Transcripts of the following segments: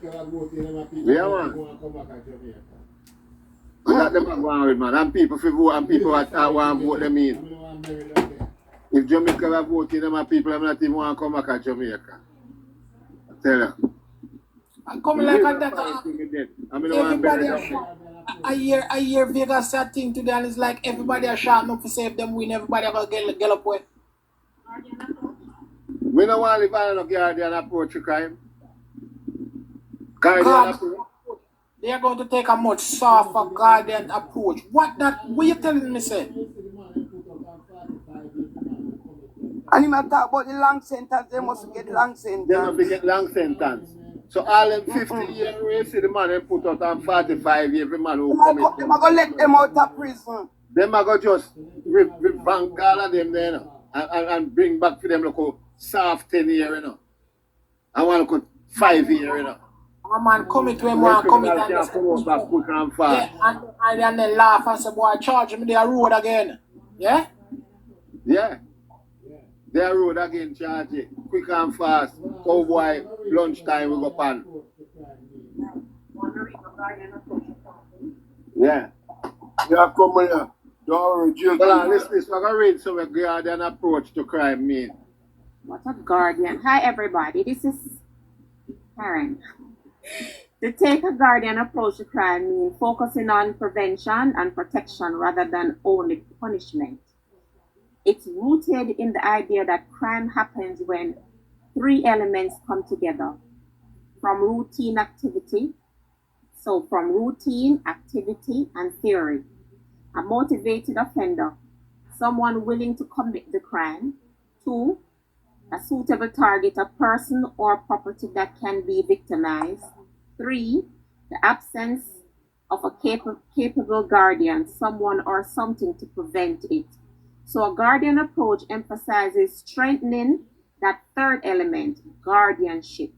Yeah, man. That them go on with, man. And people for vote and people that want to vote them in. If Jamaica are voting them and people I'm not even want to come back to Jamaica. I tell you. And coming like that, everybody I hear Vegas that thing today, and it's like everybody are shouting up to say if them win, everybody are going to get up with. We don't want to live on a guardian approach to crime. Guardian approach. They are going to take a much softer guardian approach. What you telling me, say? And you talk about the long sentence, they must get long sentence. They must get long sentence. So all them 50 years, we see the man they put out on 45 years, every man who commit. They are going to let them out of prison. Them are going to just rip bank all of them there, you know, and bring back for them like a soft 10 years, you know. I want to cut 5 years, you know. A man commit when one commit and just come out back quick and fast. Yeah, and then they laugh and say, boy, charge me their road again. Yeah? Yeah. Their road again, charge it. Quick and fast. Cowboy, lunchtime we go pan. Yeah. Yeah, come here. Don't worry, jail. Well, listen, we're going to read some guardian approach to crime mean. What a guardian. Hi, everybody. This is Karen. To take a guardian approach to crime means focusing on prevention and protection rather than only punishment. It's rooted in the idea that crime happens when three elements come together. From routine activity, and theory. A motivated offender, someone willing to commit the crime. 2, a suitable target, a person or property that can be victimized. 3, the absence of a capable guardian, someone or something to prevent it. So a guardian approach emphasizes strengthening that third element, guardianship.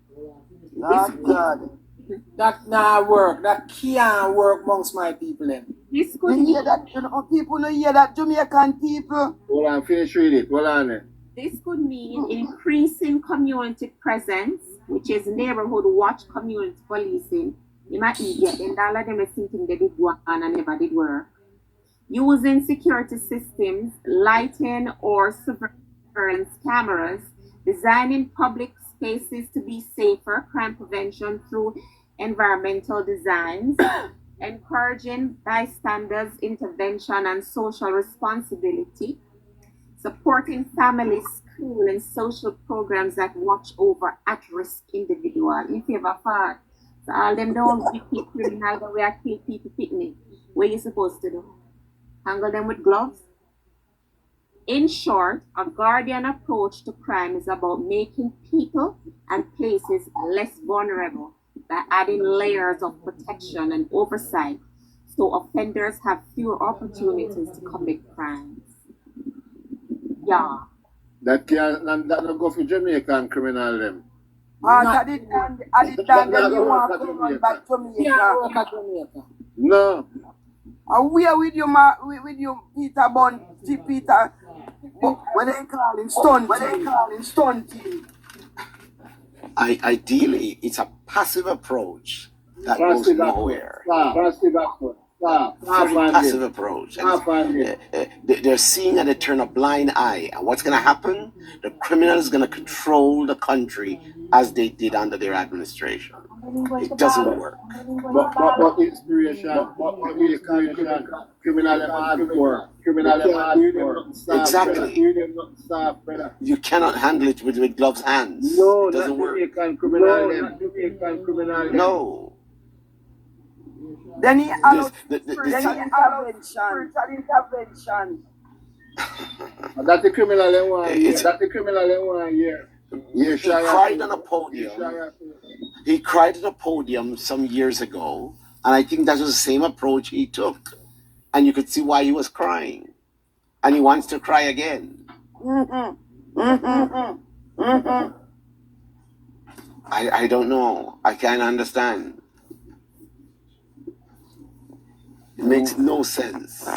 That not work. That can't work amongst my people then. This could You hear that, people don't hear that, Jamaican people. Hold on, finish read it. Hold on there. This could mean increasing community presence, which is neighborhood watch community policing. You might idiot, and all of them are thinking they did work and never did work. Using security systems, lighting or surveillance cameras, designing public spaces to be safer, crime prevention through environmental designs, encouraging bystanders intervention and social responsibility, supporting families, school and social programs that watch over at-risk individuals. In favor of so all them don't wicked criminal the way I kill people picnic. What you supposed to do? Handle them with gloves? In short, a guardian approach to crime is about making people and places less vulnerable by adding layers of protection and oversight so offenders have fewer opportunities to commit crimes. Yeah. That don't go for Jamaican criminal them. At the time that you want to run back to Jamaica. No. And we are with you, with you, Peter Peter. What they call him, stunting. Ideally, it's a passive approach that goes nowhere. Passive approach. Passive approach. They're seeing and they turn a blind eye. And what's going to happen? The criminals going to control the country as they did under their administration. It doesn't work. But inspiration, but creation, criminal hardcore, Exactly. You cannot handle it with gloves hands. No, it doesn't work. No. Then he allowed intervention. That's the criminal in 1 year. That's the criminal in 1 year. He cried on a podium. He cried at a podium some years ago, and I think that was the same approach he took. And you could see why he was crying. And he wants to cry again. I don't know. I can't understand. It makes no sense.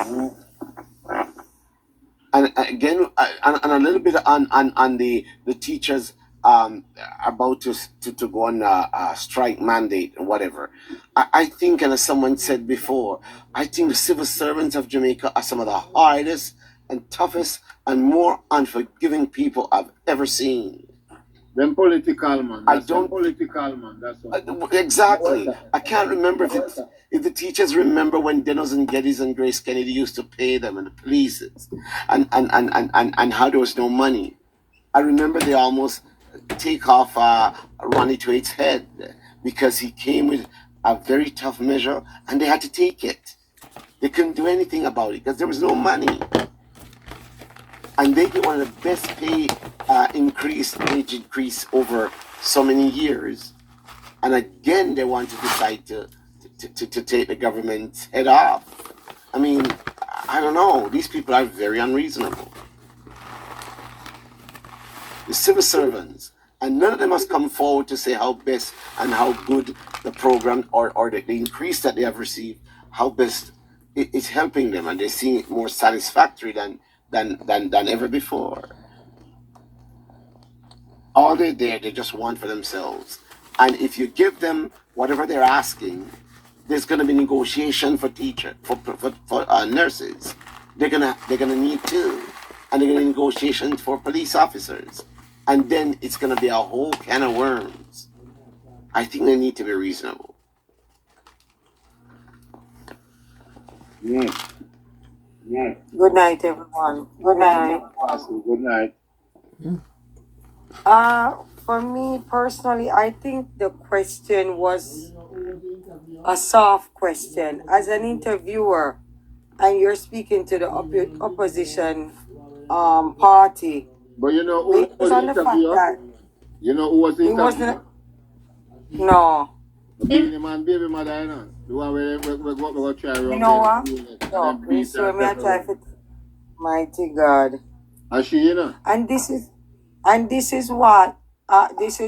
And again, and a little bit on the teachers about to go on a strike mandate and whatever. I think, and as someone said before, I think the civil servants of Jamaica are some of the hardest and toughest and more unforgiving people I've ever seen. Them political man. I don't political man. That's what. exactly. I can't remember if the teachers remember when Dennis and Geddes and Grace Kennedy used to pay them and the polices and how there was no money. I remember they almost take off Ronnie Twaite's head because he came with a very tough measure and they had to take it. They couldn't do anything about it because there was no money. And they get one of the best pay wage increase over so many years. And again, they want to decide to take the government's head off. I mean, I don't know. These people are very unreasonable. The civil servants, and none of them has come forward to say how best and how good the program or the increase that they have received, how best it's helping them, and they're seeing it more satisfactory than ever before. All they're there, they just want for themselves. And if you give them whatever they're asking, there's going to be negotiation for nurses. They're gonna need too, and they're going to negotiation for police officers, and then it's going to be a whole can of worms. I think they need to be reasonable. Yeah. Good night, everyone. Good night. Good night. For me personally, I think the question was a soft question. As an interviewer, and you're speaking to the opposition party, But you know who was the interviewer? You know who was the interviewer? No. The man baby mother, you know. The one where we go try around. You know what? No, please, so me I try for mighty God. And she, you know. And this is what this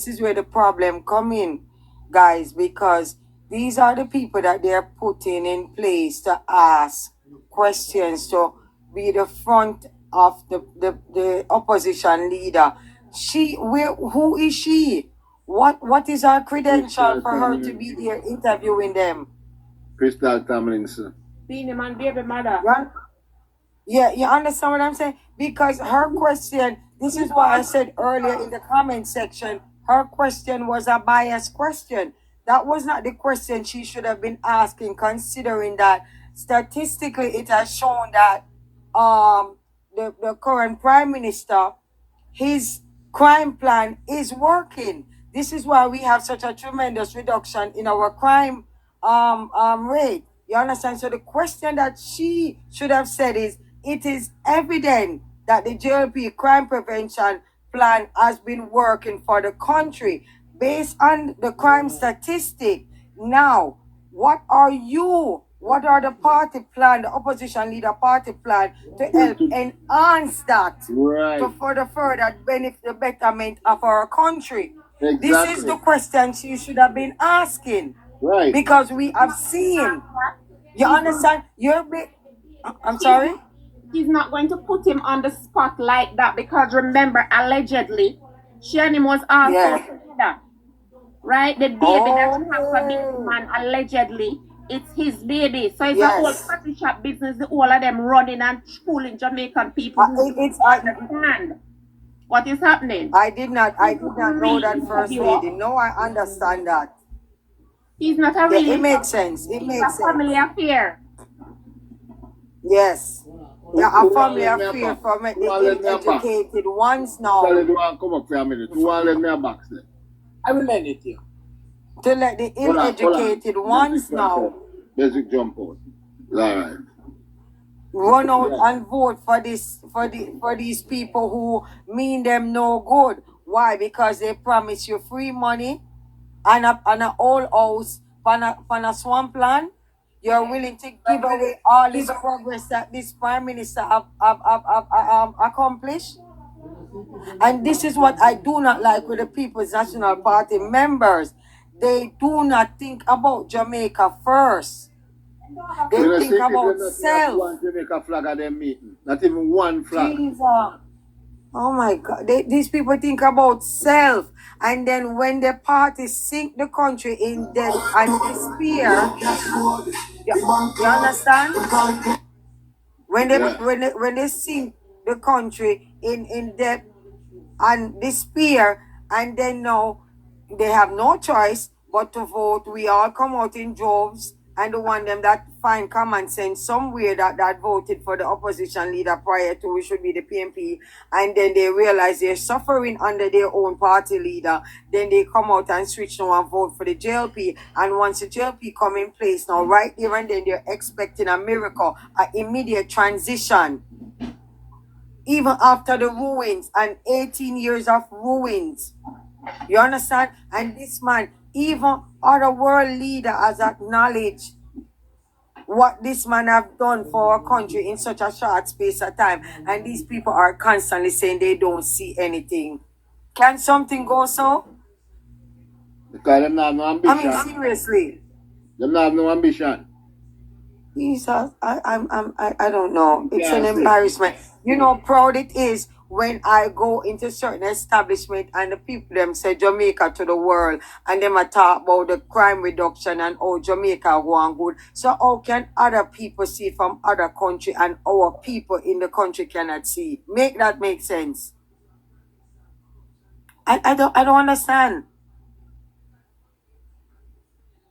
is where the problem come in, guys, because these are the people that they are putting in place to ask questions, to be the front of the opposition leader. Who is she? What is her credential for her to be there interviewing them? Crystal Tomlinson. Beanie man, baby mother. Yeah, you understand what I'm saying? Because her question, this is why I said earlier in the comment section, her question was a biased question. That was not the question she should have been asking, considering that statistically it has shown that the current prime minister, his crime plan is working. This is why we have such a tremendous reduction in our crime rate. You understand? So the question that she should have said is, it is evident that the JLP crime prevention plan has been working for the country based on the crime statistic. Now, what are the party plan, the opposition leader party plan to help enhance that, Right. to further benefit the betterment of our country? Exactly. This is the question she should have been asking. Right. Because we have seen. You understand? I'm sorry? She's not going to put him on the spot like that because remember, allegedly, she and him was also together. Right? The baby that she have for this man, allegedly, it's his baby. So it's a whole coffee shop business, the all of them running and schooling Jamaican people who understand what is happening. I did not know that, first lady. No, I understand that. He's not a really. It makes sense. It makes sense. It's a family affair. Yes. Yeah, a family affair for the educated ones now. Come up for a minute. Who are in their box then? I will lend it to you. To let the uneducated ones now Basic jump out. Alright. run out and vote for these people who mean them no good. Why? Because they promise you free money and a old house on a swampland. You're willing to give away all this progress that this prime minister have accomplished. And this is what I do not like with the People's National Party members. They do not think about Jamaica first. They think about self. One Jamaica flag at them meeting. Not even one flag. Jesus. Oh my God. These people think about self. And then when the party sink the country in debt and despair, you understand? When they Yeah. when they sink the country in debt and despair, and then now they have no choice but to vote. We all come out in droves, and the one them that find common sense somewhere that voted for the opposition leader prior to which should be the PMP, and then they realize they're suffering under their own party leader. Then they come out and switch now and vote for the JLP. And once the JLP come in place now, right there and then they're expecting a miracle, an immediate transition. Even after the ruins and 18 years of ruins. You understand? And this man, even other world leader has acknowledged what this man have done for our country in such a short space of time. And these people are constantly saying they don't see anything. Can something go so? Because them not have no I ambition. mean, seriously. Them not have no ambition. Jesus, I don't know. It's an Can't say. embarrassment. You know, proud it is when I go into certain establishment and the people them say Jamaica to the world, and them a talk about the crime reduction and how Jamaica going good. So how can other people see it from other country and our people in the country cannot see it? Make that make sense? I don't understand.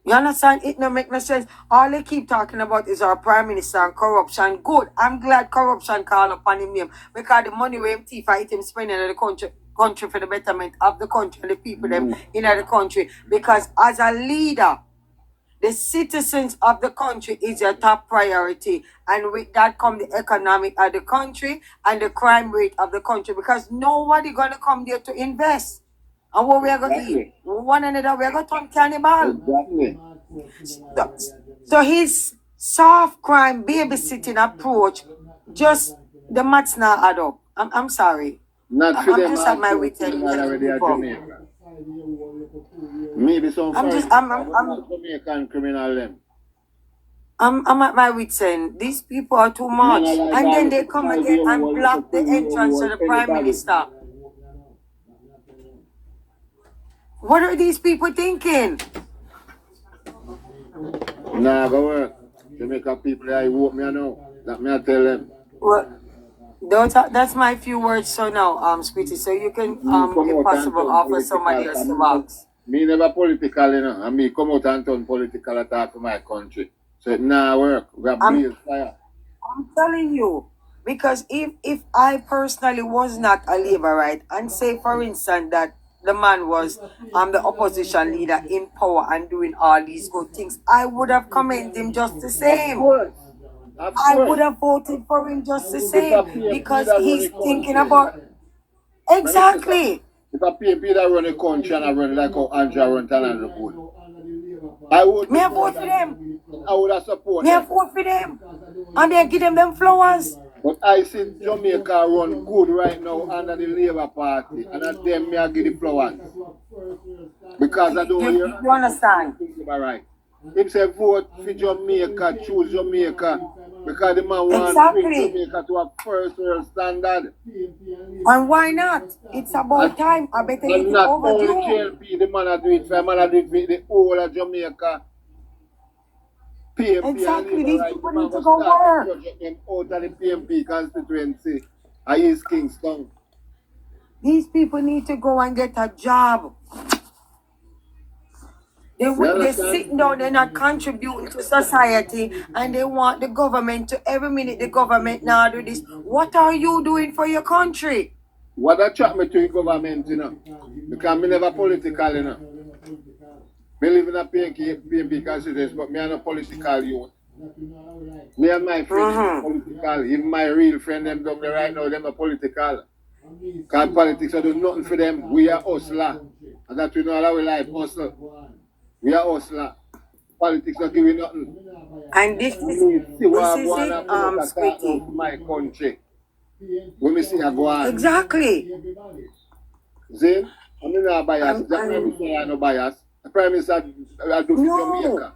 You understand? It don't make no sense. All they keep talking about is our prime minister and corruption. Good. I'm glad corruption call upon him name, because the money we him thief I him spending in the country for the betterment of the country and the people them in the country. Because as a leader, the citizens of the country is your top priority. And with that come the economic of the country and the crime rate of the country. Because nobody gonna come there to invest. And what we are going to eat? One another, we are going to turn cannibal. Exactly. So his soft crime babysitting approach, just the maths not add up. I'm sorry. Not for I'm them. just at my wits end. Already at Jamaica. Maybe some I'm just Jamaican criminal them. I'm at my wits end. These people are too much. And then they come again and block the entrance to the prime minister. What are these people thinking? Nah, go work. Jamaica people, I vote me know. That me I tell them. Well, that's my few words. So now, Squitty, so you can, if possible, offer somebody else to box. Me never political, you know. And me come out and turn political attack for my country. So it nah work. We have blaze fire. I'm telling you, because if I personally was not a Labourite, and say for instance that the man was the opposition leader in power and doing all these good things, I would have commended him just the same. I would have voted for him just the same, because he's thinking about exactly. If a PMP that run a country and I run like how Andrea run Talent good, I would. Me have vote for them. I would have support. Me have vote for them, and they give them flowers. But I see Jamaica run good right now under the Labour Party, and at them me I give the flowers. Because I don't hear. You understand? Right. Him say vote for Jamaica, choose Jamaica, because the man wants Exactly. to bring Jamaica to a first world standard. And why not? It's about time. I better And it not only overdue. JLP, the man that do it for, the man that do it for the whole of Jamaica. PMP Exactly. and These right, people the man need to must go start work. to project them out of the PMP constituency. I use Kingston. These people need to go and get a job. They're sitting down, they're not contributing to society, and they want the government to, every minute the government now do this. What are you doing for your country? What attract me to the government, you know? Because me never political, you know. Me live in a PMP constituency, but me are not political youth. Me and my friends are political. Even my real friend, them down there right now, them are political. Because politics do nothing for them. We are hustler. And that we know all our life, hustle. We are hustler. Politics not giving nothing. And this is it, Squitty. My country. When we see a go on. Exactly. See? I'm not biased. The Prime Minister are no bias. The Prime Minister I do for Jamaica.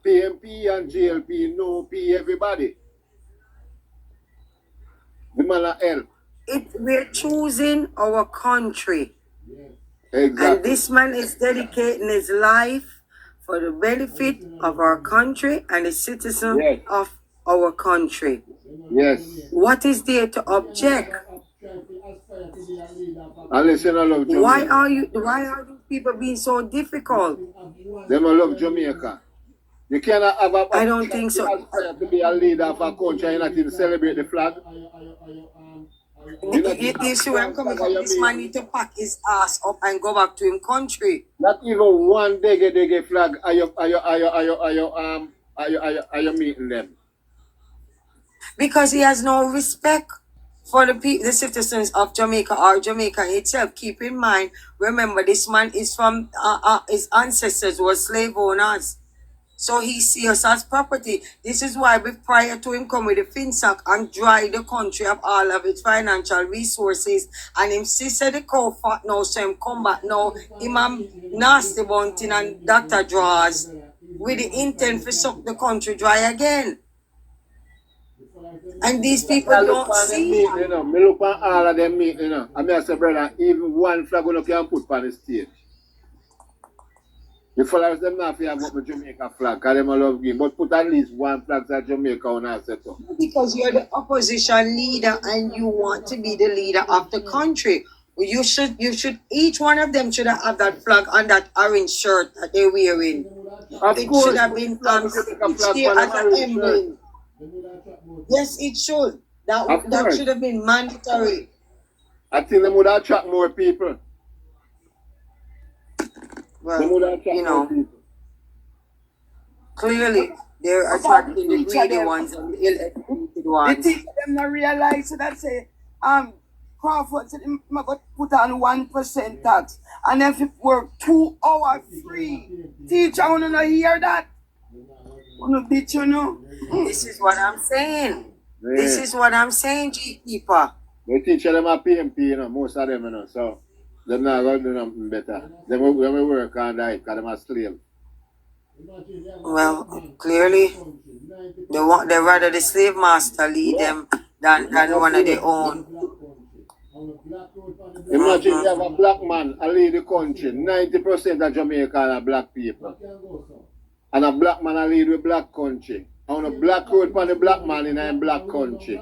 PMP and JLP no pay everybody. The man a help. we're choosing our country. And Exactly. this man is dedicating his life for the benefit of our country and the citizen Yes. of our country. Yes. What is there to object? Unless you don't love Why Jamaica. are these people being so difficult? They don't love Jamaica. You cannot have a I don't think so. aspire to be a leader of a country and not even celebrate the flag. You see where I'm coming from? This man need to pack his ass up and go back to his country. Not even one dege flag are you meeting them. Because he has no respect for the citizens of Jamaica or Jamaica itself. Keep in mind, remember, this man is from his ancestors were slave owners. So he sees us as property. This is why prior to him come with the FinSac and dry the country of all of its financial resources, and him sister the cow fat now, so him come back now, him and nasty Bunting and Dr. Draws with the intent to suck the country dry again. And these people don't see. Me look at all of them meet, you know. I mean, I say, brother, even one flag you can put on the stage. The followers them not have the Jamaica flag, because them love game. But put at least one flag that Jamaica on our set up. Because you're the opposition leader and you want to be the leader of the country. You should each one of them should have that flag on that orange shirt that they're wearing. It should have been there as an emblem. Yes, it should. That should have been mandatory. I think they would attract more people. Well, you know, clearly they're attracting the greedy ones and the ill-educated ones. The teacher them not realize that say Crawford said him got put on 1% tax, and if it work 2 hours free. Teacher, I wanna hear that. Wanna bitch, you know. This is what I'm saying. Yeah. This is what I'm saying, G-Keeper. They teach them a PMP, you know, most of them, you know, so they're not going to do nothing better. They will work on that because they're a slave. Well, clearly, they rather the slave master lead them than one of their own. Imagine you have a black man a lead the country. 90% of Jamaica are black people. And a black man a lead the black country. On a black road for the black man in a black country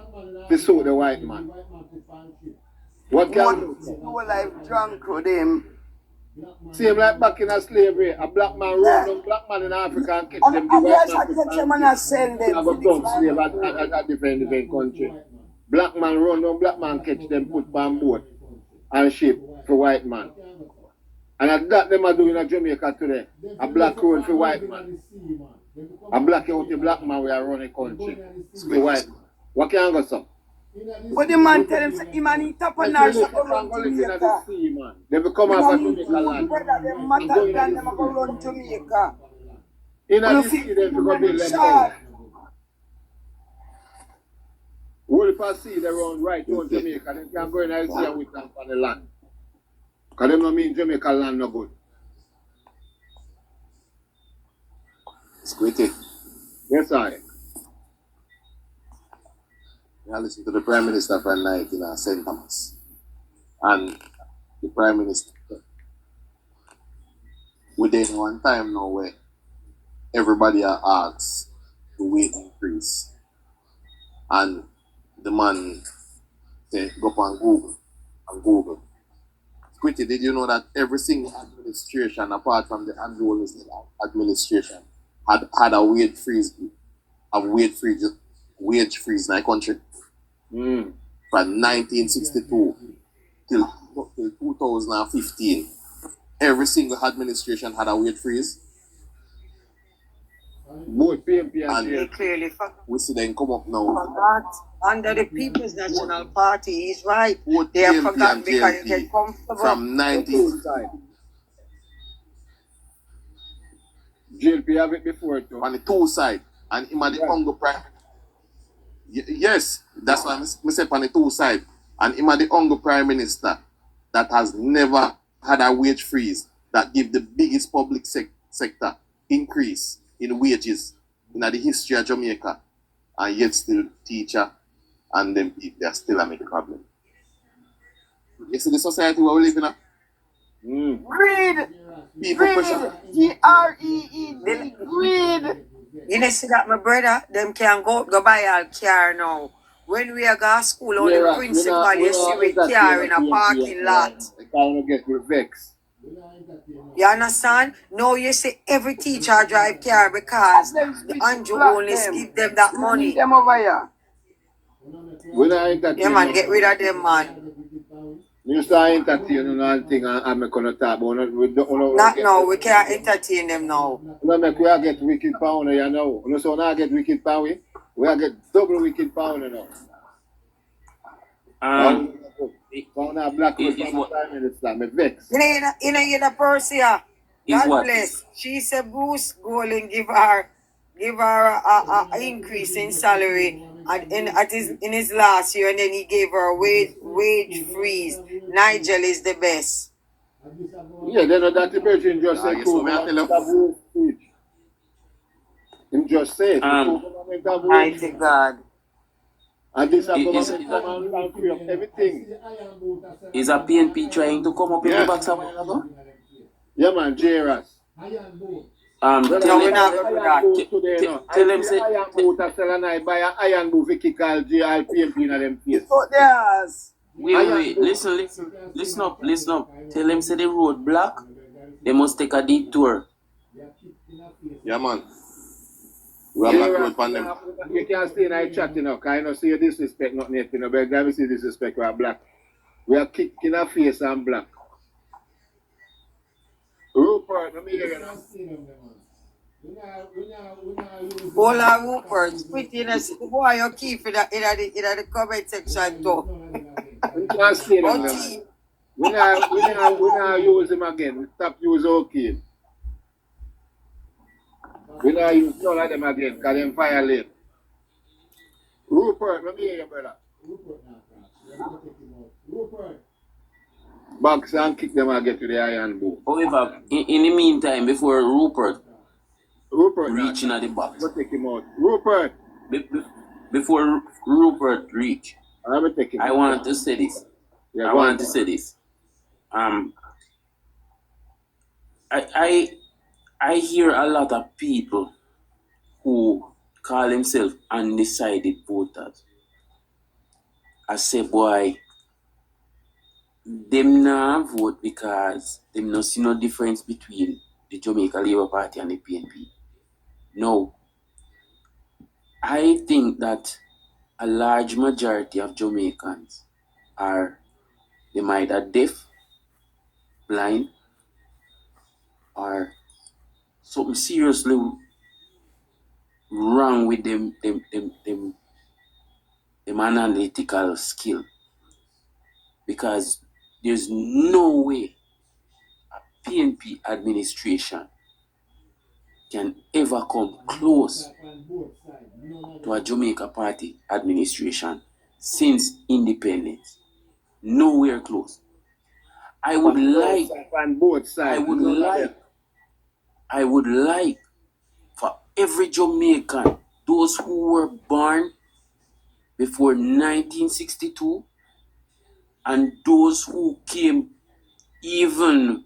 to suit the white man. What can you do? Life drunk with him. Same like back in a slavery, a black man run on black man in Africa and catch them. The white man catch them and sell them. have a dumb slave at different country. Black man run on black man catch them, put on boat and ship for white man. And at that them are doing in Jamaica today. A black road for white man. A black out the black man we are running country. For white man. What can you go so? But the man tell him say him and he tap on our so go run Jamaica. They will come out of Jamaica land. Them matter than them go run Jamaica. In a sea them to go build them house. What if I see they run right down Jamaica, they can go in and see and with them on the land. Because they don't mean Jamaica land no good. Squitty. Yes, I. I listened to the Prime Minister for night in St. Thomas. And the Prime Minister, within one time now where everybody are asked to wait increase. And the man said, go up on Google. Squitty, did you know that every single administration, apart from the Andrew Wilson administration, had a wage freeze in the country? From 1962 till 2015, every single administration had a wage freeze. Both PMP and They clearly we see them come up now. forgot. Under the People's National Party, he's right. Both They have PMP forgotten and because you JLP get comfortable. from 19. JLP have it before too. On the two side, and him and the Congo Prime. Yes, that's why I said on the two side, and him and the Congo Prime Minister that has never had a wage freeze that give the biggest public sector increase in wages in the history of Jamaica, and yet still teacher and them people they are still a make problem. You see the society where we live in? Greed. People pressure. Greed. Greed. Greed. You know, see that my brother, them can go buy a car now. When we are going to school, only Yeah, principal, you see with car in a parking lot. I can't get vexed. You understand? No, you see every teacher drive car because the Andrew only give them that money. Them over here. When I entertain, Yeah, man, get rid of them, man. you start entertaining and thing and I'm going to talk about we don't Not now, we can't entertain them now. we make we get wicked pound, you know. You know, so now get wicked pound, we get double wicked pound, you know. Pound a black Is person what- time in Islam, it vex. You know, the Persia. Is God what? bless. She said Bruce Golding give her a increase in salary in his last year, and then he gave her a wage freeze. Nigel is the best. Yeah, then that the person just I said, guess what me I tell you. him just said, Mighty God. and this Is- government come and free up everything. Is a PNP trying to come up in Yeah. the box a while ago? Yeah, man, JRS. No, Tell we're him, not going to do that. Iron boot today, no. tell him say- Iron boot a sell and I buy an iron boot Vicky call JR PMP in them face. Put theirs. wait, listen up. Tell him say the road block, they must take a detour. Yeah, man. We are back road on them. You can't stay in a chat, you know, because I don't see you disrespect nothing yet, you know, but let me see disrespect, we are black. We are kicking our face and black. Rupert, let me hear you now. Bola Rupert, put in a boy you keep in the comment section too. We can't stay them, But man. We not use him again. We stop use okay. We not use none of them again, because them violate. Rupert, let me hear you, brother. Box and kick them and get to the iron boot. However, in the meantime, before Rupert Rupert, reaching at the box, go take him out. Rupert, before Rupert reach, I'm going to take him I out. want to say this. Yeah, I go want on. to say this. I hear a lot of people who call themselves undecided voters. I say, boy, them not vote because them no see no difference between the Jamaica Labour Party and the PNP. No. I think that a large majority of Jamaicans are them either deaf, blind, or something seriously wrong with them analytical skill. Because there's no way a PNP administration can ever come close to a Jamaica Party administration since independence. Nowhere close. I would like on both sides. I would like for every Jamaican, those who were born before 1962 and those who came even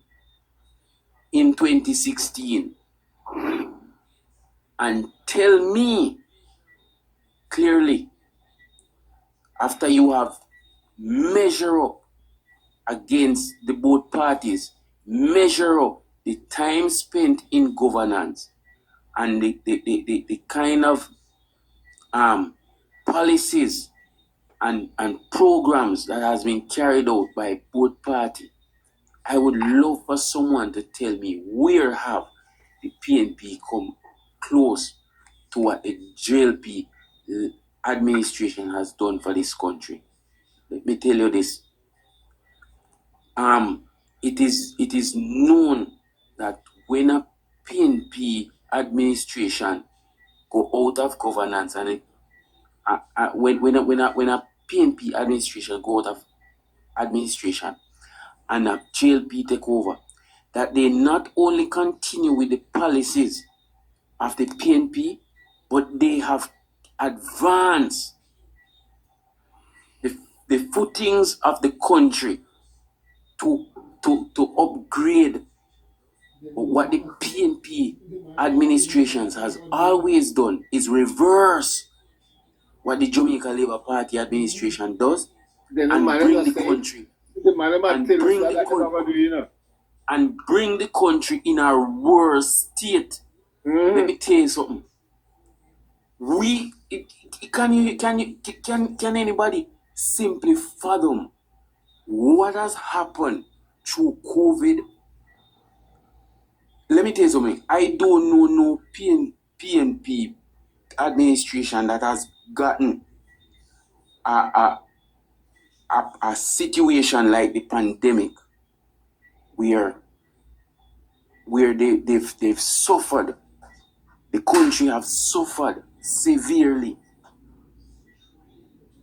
in 2016, and tell me clearly, after you have measure up against the both parties, measure up the time spent in governance and the kind of policies and programs that has been carried out by both parties. I would love for someone to tell me where have the PNP come close to what the JLP administration has done for this country. Let me tell you this. It is known that when a PNP administration go out of governance and when a PNP administration go out of administration and a JLP take over, that they not only continue with the policies of the PNP, but they have advanced the footings of the country to upgrade what the PNP administrations has always done is reverse what the Jamaica Labour Party administration does and bring the country and bring the country in a worse state. Let me tell you something. Can anybody simply fathom what has happened through COVID? Let me tell you something. I don't know no PNP administration that has gotten a situation like the pandemic where they've suffered. The country have suffered severely,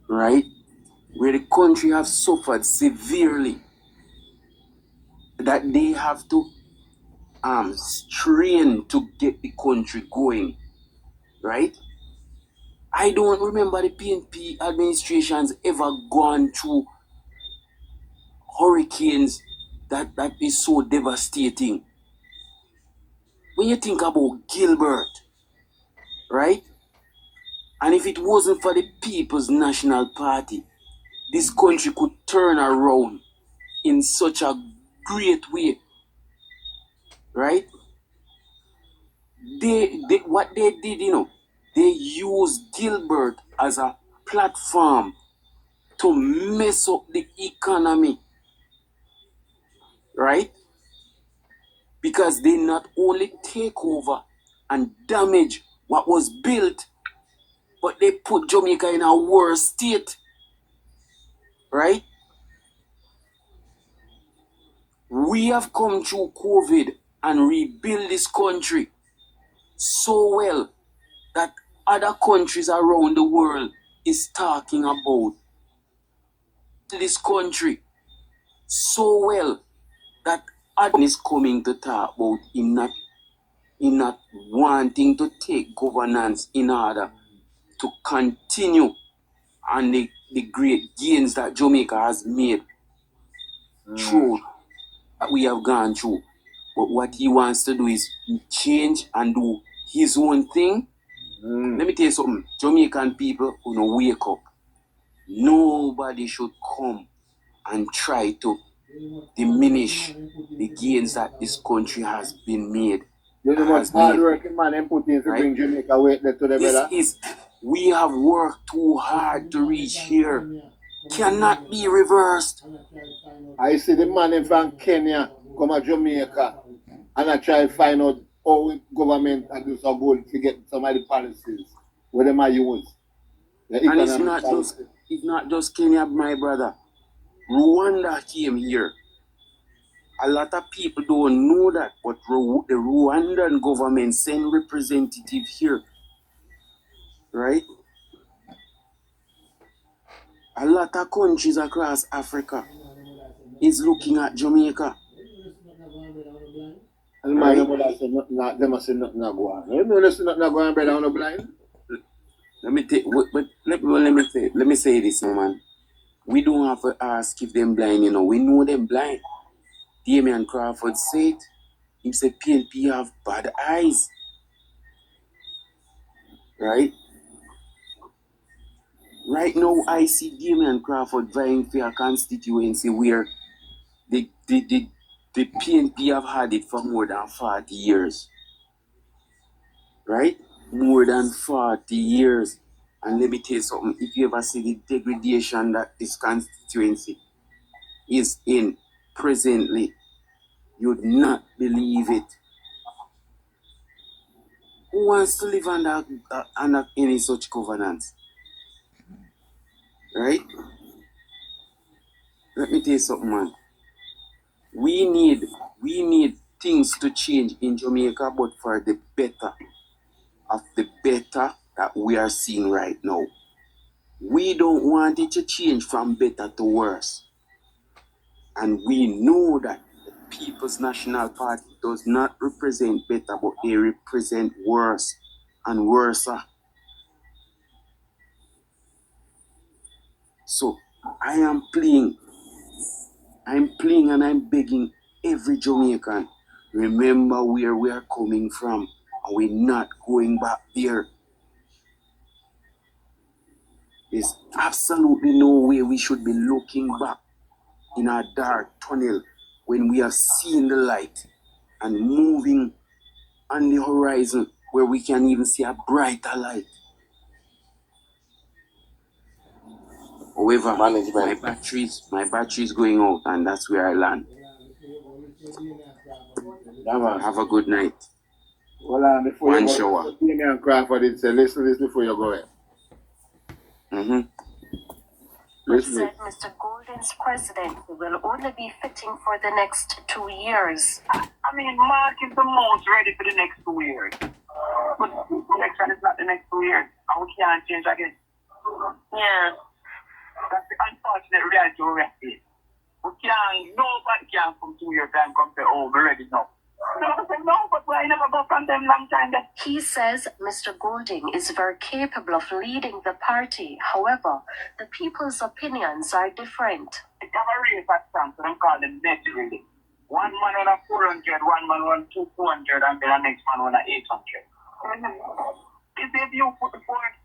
right? Where the country have suffered severely, that they have to strain to get the country going, right? I don't remember the PNP administrations ever gone through hurricanes that is so devastating. When you think about Gilbert, right? And if it wasn't for the People's National Party, this country could turn around in such a great way, right? What they did, they used Gilbert as a platform to mess up the economy, right? Because they not only take over and damage what was built, but they put Jamaica in a worse state, right? We have come through COVID and rebuild this country so well that other countries around the world is talking about this country so well that other is coming to talk about in not wanting to take governance in order to continue on the great gains that Jamaica has made through that we have gone through. But what he wants to do is change and do his own thing. Let me tell you something. Jamaican people who wake up. Nobody should come and try to diminish the gains that this country has been made. We have worked too hard to reach here. Cannot be reversed. I see the man from Kenya come to Jamaica and I try to find out how government can do some good to get some of the policies where they might use. And it's not just Kenya, my brother. Rwanda came here. A lot of people don't know that, but the Rwandan government sent representatives here, right? A lot of countries across Africa is looking at Jamaica. Right? They must say nothing not go on. You know, there's nothing not going on on the blind. Let me say this, man. We don't have to ask if them blind, we know them blind. Damian Crawford said, he said PNP have bad eyes. Right? Right now, I see Damian Crawford vying for a constituency where the PNP have had it for more than 40 years. Right? More than 40 years. And let me tell you something. If you ever see the degradation that this constituency is in presently, you'd not believe it. Who wants to live under any such governance? Right? Let me tell you something, man. We need things to change in Jamaica, but for the better of the better that we are seeing right now. We don't want it to change from better to worse. And we know that the People's National Party does not represent better, but they represent worse and worse. So I am playing I'm pleading and I'm begging every Jamaican, remember where we are coming from, and we're not going back there. There's absolutely no way we should be looking back in our dark tunnel when we are seeing the light and moving on the horizon where we can even see a brighter light. However, my battery is going out, and that's where I land. Have a good night. Hold on, before One you go, shower. Damian Crawford did say, listen to this before you go in. Listen. Said Mr. Golden's presidency will only be fitting for the next 2 years. I mean, Mark is the most ready for the next 2 years. But the election is not the next 2 years. And we can't change again. Yeah. That's the unfortunate reality we're in. Nobody can come 2 years and come say, oh, we're ready now. No, but I never go from them long time. He says Mr. Golding is very capable of leading the party. However, the people's opinions are different. It's a race at some, so I'm calling them net really. One man on a 400, one man on 200, and then the next man on a 800. Is it you put the point?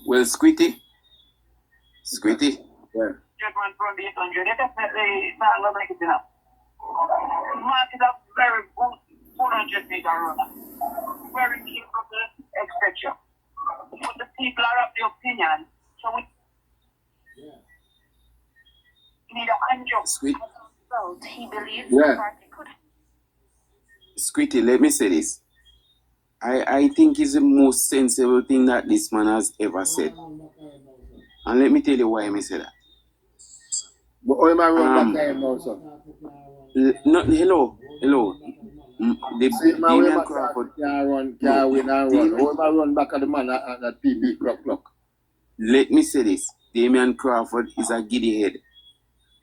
Well, Squitty. Yeah. Just one from the 800, they definitely not going to make it enough. Mark is a very good 400 meter runner. Very capable, etc. But the people are of the opinion, so we need a angel. He believes Yeah. the party could. Squitty, let me say this. I think it's the most sensible thing that this man has ever said. And let me tell you why I say that. But all my run back time now, sir. Hello. The Damian Crawford can win and run. All my run back at the man at that PB clock. Let me say this. Damian Crawford is a giddy head.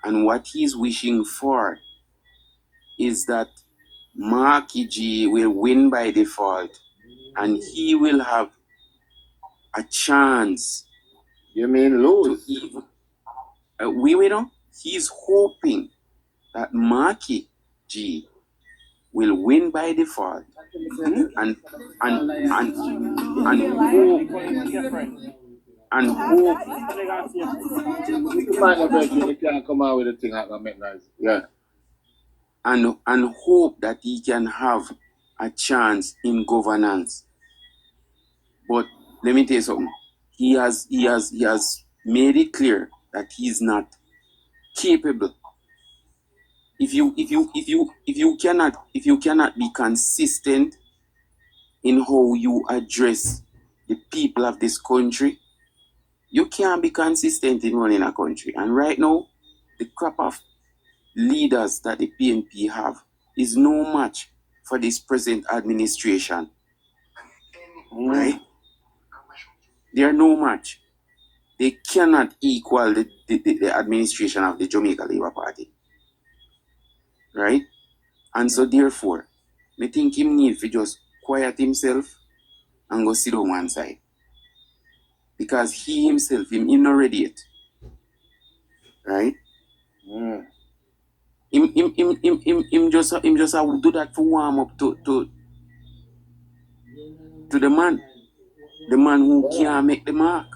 And what he's wishing for is that Marky G will win by default and he will have a chance. You mean lose? We know. He's hoping that Marky G will win by default and hope. You might not bet you can't come out with a thing that can make noise. Yeah. And hope that he can have a chance in governance. But let me tell you something. He has made it clear that he's not capable. If you cannot be consistent in how you address the people of this country, you can't be consistent in running a country. And right now, the crop of leaders that the PNP have is no match for this present administration. Right? They are no match. They cannot equal the administration of the Jamaica Labour Party. Right? And so therefore, I think him need to just quiet himself and go sit on one side. Because he himself, him not ready yet. Right? Him just do that for warm up to the man. The man who can't make the mark.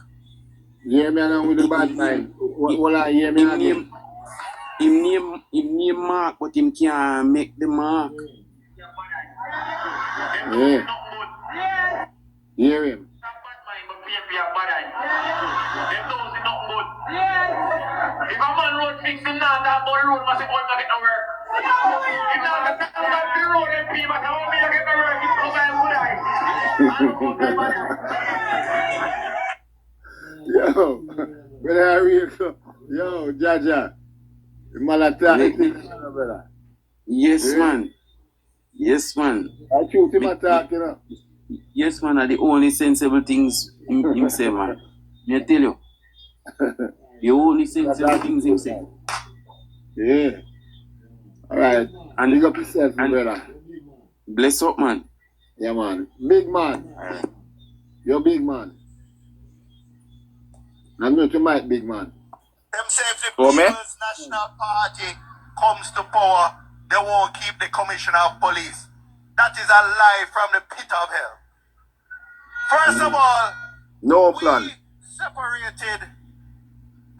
Yeah, me along with the bad mind. What I hear me again? Him name mark, but him can't make the mark. Yeah. Hear him. If a man road fix him now, that boy road must have not get nowhere. If not, the road MP must have only get nowhere. Yo, when I read, yo, Jaja, Malata, brother. Yes, man. I choose him attack, you know. Yes, man, are the only sensible things him say, man. I tell you. The only sensible things him say. Yeah. Alright. And big up yourself, brother. Bless up, man. Yeah, man. Big man. You're big man. I'm not to Mike, big man. Them say if the For me? People's National Party comes to power, they won't keep the commissioner of police. That is a lie from the pit of hell. First of all, No we plan. separated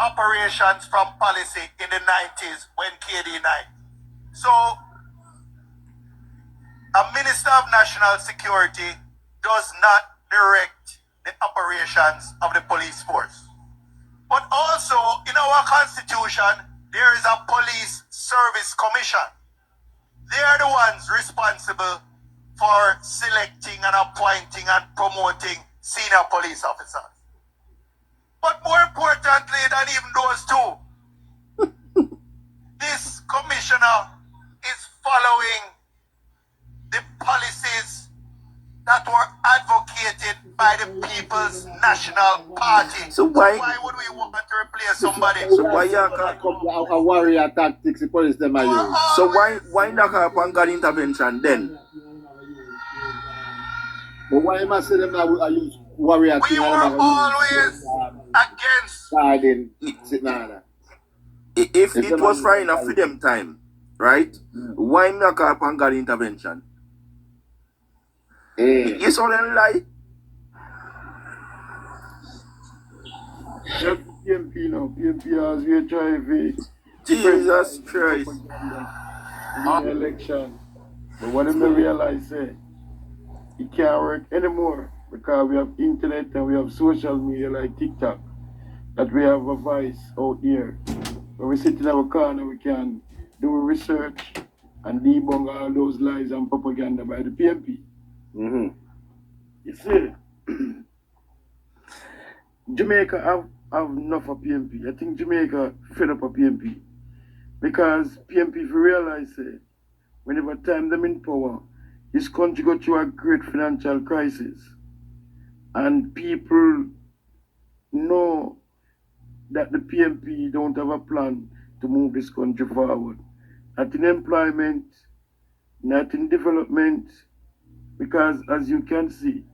operations from policy in the 90s when KD 9. So, a Minister of National Security does not direct the operations of the police force. But also, in our constitution, there is a police service commission. They are the ones responsible for selecting and appointing and promoting senior police officers. But more importantly than even those two, this commissioner is following the policies that were advocated by the People's National Party. So why would we want to replace somebody? So why you can't A warrior tactics, the police them are using. So why not have a gun intervention then? But why must say them now I use warrior We thing? were always against. Guarding, sitting on that. If it was for enough freedom time, right? Why not have a gun intervention? You saw them lie. Just PMP now. PMP has WEH. Jesus Christ. In the election. But what them realize it can't work anymore because we have internet and we have social media like TikTok. That we have a voice out here. When we sit in our corner, we can do research and debunk all those lies and propaganda by the PMP. Mm-hmm. You see, Jamaica have enough of PMP. I think Jamaica fed up of PMP. Because PMP, if you realize it, whenever time them in power, this country go through a great financial crisis. And people know that the PMP don't have a plan to move this country forward. Not in employment, not in development, because as you can see,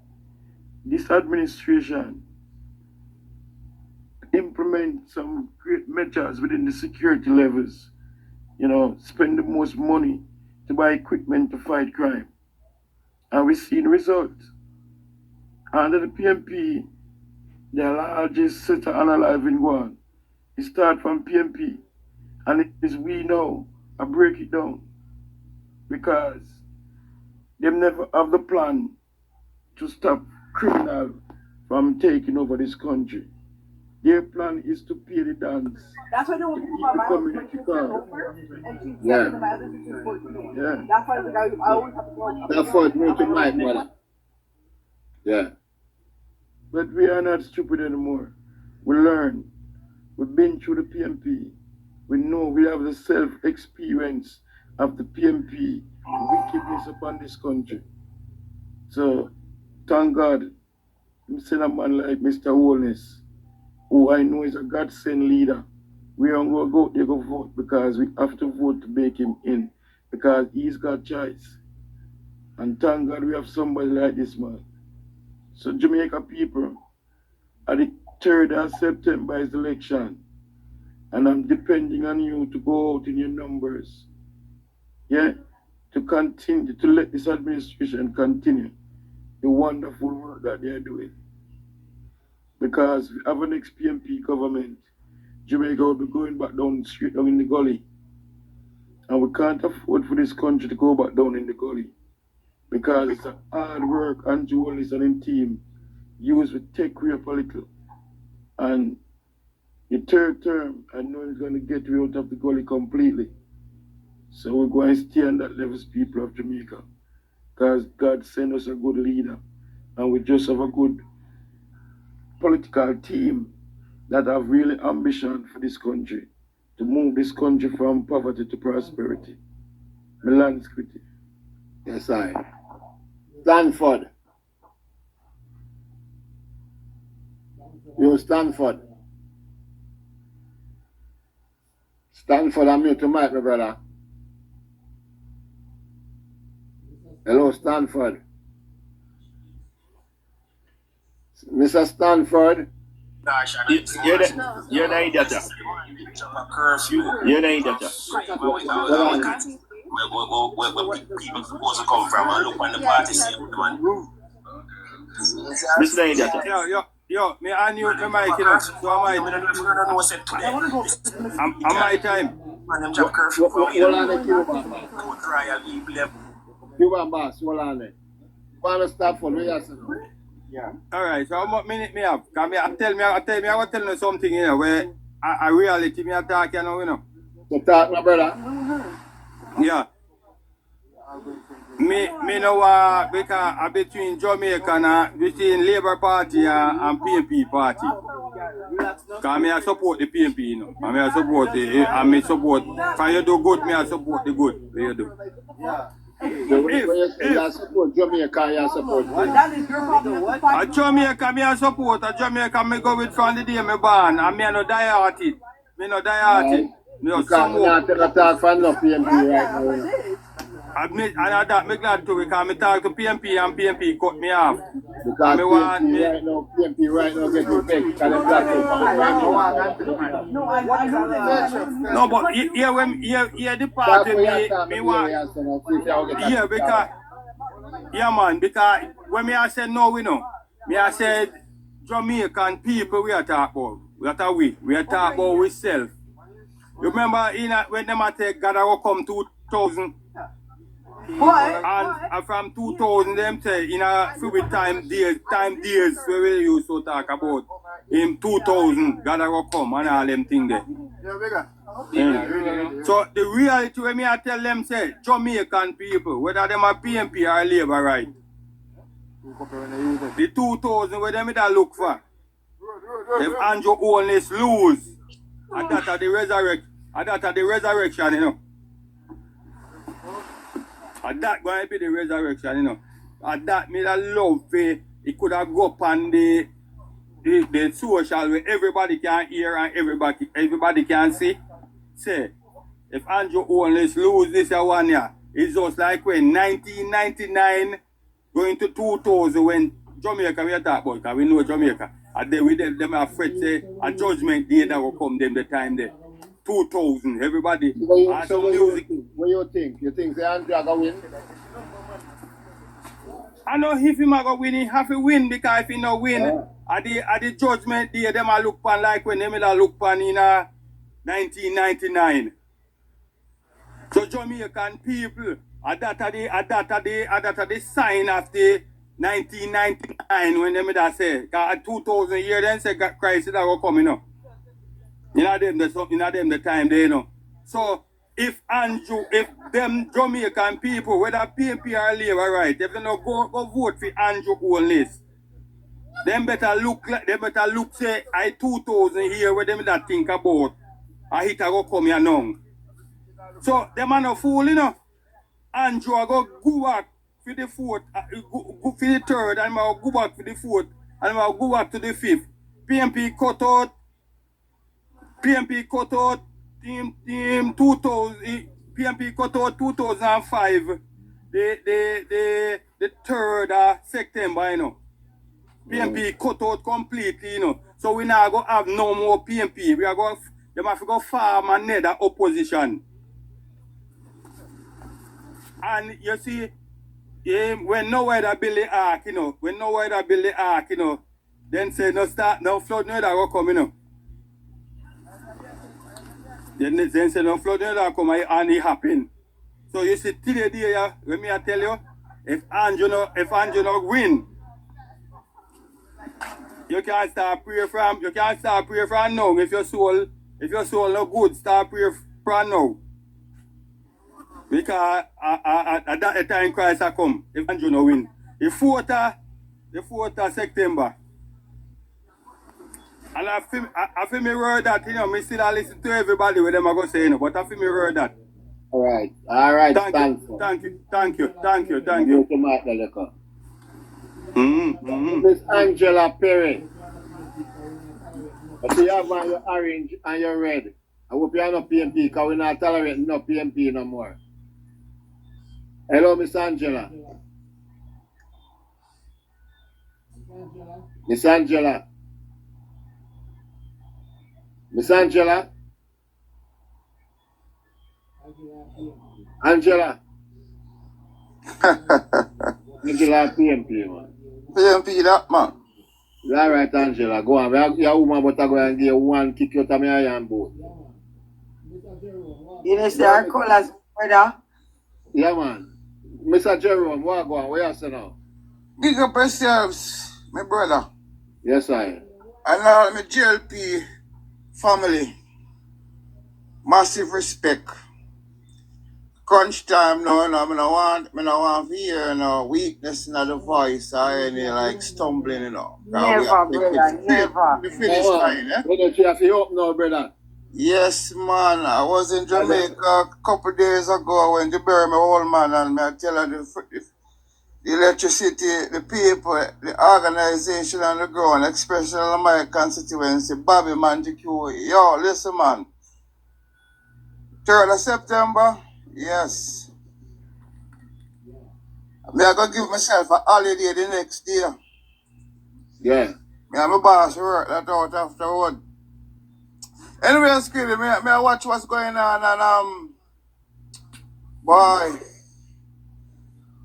this administration implement some great measures within the security levels, spend the most money to buy equipment to fight crime. And we've seen results. Under the PMP, the largest set of unalive in one. It starts from PMP. And it is we know, I break it down. Because they never have the plan to stop criminal from taking over this country. Their plan is to pay the dance. That's why they want to the community car. Yeah. Yeah. That's why I always have to go. That's for me to Mike, brother. Yeah. But we are not stupid anymore. We learn. We've been through the PMP. We know we have the self-experience of the PMP wickedness upon this country. So, thank God, we send a man like Mr. Holness, who I know is a God-sent leader. We are going to go there go vote because we have to vote to make him in because he's got choice. And thank God we have somebody like this man. So Jamaica people, at the 3rd of September is the election. And I'm depending on you to go out in your numbers. Yeah? To continue, to let this administration continue the wonderful work that they're doing. Because we have an ex-PMP government, Jamaica will be going back down straight down in the gully. And we can't afford for this country to go back down in the gully. Because it's a hard work and Julius and his team used with TEK up a little. And the 3rd term, I know it's going to get me out of the gully completely. So we're going to stay on that level as people of Jamaica. Because God sent us a good leader. And we just have a good political team that have really ambition for this country. To move this country from poverty to prosperity. Milan Scritti. Yes, I. Stanford. You Stanford. Stanford, I'm here to Mike, my brother. Hello, Stanford. Mr. Stanford. You're the idiot. You're the idiot. Where people supposed to come from and look on the party scene, man. This is the idiot. Yo, me unmute my mic, you know. So I might time. Hold on, Cuban boss, hold on. Wanna start for me, yes. Yeah. Alright, so how much minute me have? Cause I tell you something, you know, where I reality me attack, you know. So talk, my brother. Yeah. Me know because between Jamaica and between Labour Party and PNP Party. Because me I support the PNP, you know. And I support can you do good, me I support the good. What you do? Yeah. You support Jamaica, you support. That is your problem. A Jamaica, me I support. A Jamaica, me go with from the day me born. And me no die at it. Me no die at it. Because me not take a talk from no PNP right now. And that me glad to because me talk to PNP and PNP cut me off. Because PNP right now get respect because they got to no, but here the party me want. Yeah, because man, because when me I said no, we know. Me I said Jamaican people we are talking about. We are talking about ourselves. You remember when them take Gather come 2000. And from 2000, them say in a few time days, where we used to talk about in 2000, God will come and all them things there. So the reality when me I tell them say Jamaican people, whether them are PNP or Labour, right? The 2000 where them that look for. If Andrew Holness lose, and that are the resurrection, you know. And that going to be the resurrection, you know. And that me that love it could have go up on the social where everybody can hear and everybody can see. Say, if Andrew Holness lose this 1 year, it's just like when 1999 going to 2000 when Jamaica we talk about, because we know Jamaica. And then we them afraid say a judgment day that will come them the time there. 2000, everybody. What you think? You think the Andrew are going to win? I know if he might go win, he have to win because if he no win, at the judgment day, them a look pan like when them a look pan in 1999. So Jamaican people, that are the sign of the 1999 when them that say, because 2000 year then say Christ that will come, you know. In them the time they know. So if them Jamaican people, whether PNP or Labour, right, if they not go vote for Andrew Holness, them better look say I 2000 here where them that think about a hit a go come here now. So them are no fool, you know. Andrew go back for the fourth, go for the third, and I'll go back for the fourth, and I'll go back to the fifth. PNP cut out team 2000. PNP cut out 2005. The 3rd of September, you know. PNP cut out completely, you know. So we now go have no more PNP. We are going. Them have to go farm another opposition. And you see, when nowhere that build the ark, you know. Then say no flood no that will come, you know. Then say no flood no that come and it happen. So you see today, when me I tell you, if Andrew no win, you can't start pray from now. If your soul no good, start pray from now. Because at that time Christ will come if Andrew no win. The 4th of September. And I feel me word that, you know, me still listen to everybody with them I go say, you know, but I feel me word that. All right. Thank you. Miss Angela Perry. But you have on your orange and your red. I hope you are not PNP because we're not tolerating no PNP no more. Hello, Miss Angela. Miss Angela. Miss Angela? Angela? Angela PMP, man. PMP that, man. All right, Angela. Go on. Your woman but I go and give you one kick out of my iron boat. You know, say our colors, brother. Yeah, man. Mr. Jerome, what go on? Where you say now? Big up yourselves, my brother. Yes, I. And all my GLP family. Massive respect. Crunch time now, I don't want to hear no weakness in the voice or any like stumbling, you know. Never, brother, never. The finish line, eh? Brother, you have to open now, brother. Yes, man. I was in Jamaica a couple days ago when they buried my old man, and I tell her the electricity, the people, the organization on the ground, especially in my constituency, Bobby Montague. Yo, listen, man. 3rd of September, yes. I'm going to give myself a holiday the next day. Yeah. Me and my boss work that out afterward. Anyway, Skilly, I watch what's going on, and boy,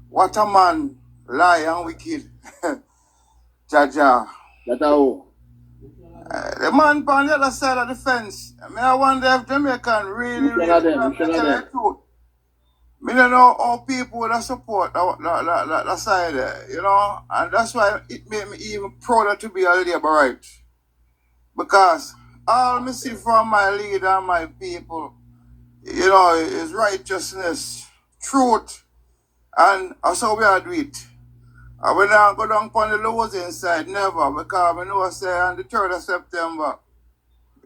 what a man, lie and wicked. Jaja. That's how. The man on the other side of the fence. I wonder if Jamaican really tell the truth. I don't know how people would support that side there, you know, and that's why it made me even prouder to be a Labourite. Because all I see from my leader and my people, you know, is righteousness, truth, and that's how we are do it. And we don't go down on the losing side, never, because we know say on the 3rd of September,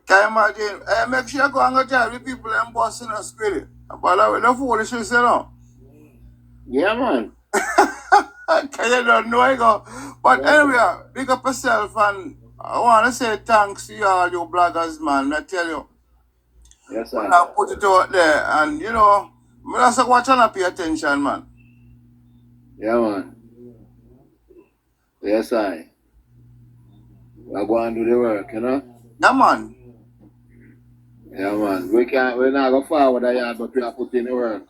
can you imagine? Make sure you go and go drive the people and busting us with it. But the foolishness, you know. Yeah, man. Can you don't know I go. But anyway, big up yourself, and I want to say thanks to you all you bloggers, man. I tell you. Yes, sir. I put it out there, and you know, I just watch and pay attention, man. Yeah, man. Yes, I. We're going to do the work, you know? Yeah, man. Yeah, man. We're not going forward a yard, but we are putting the work.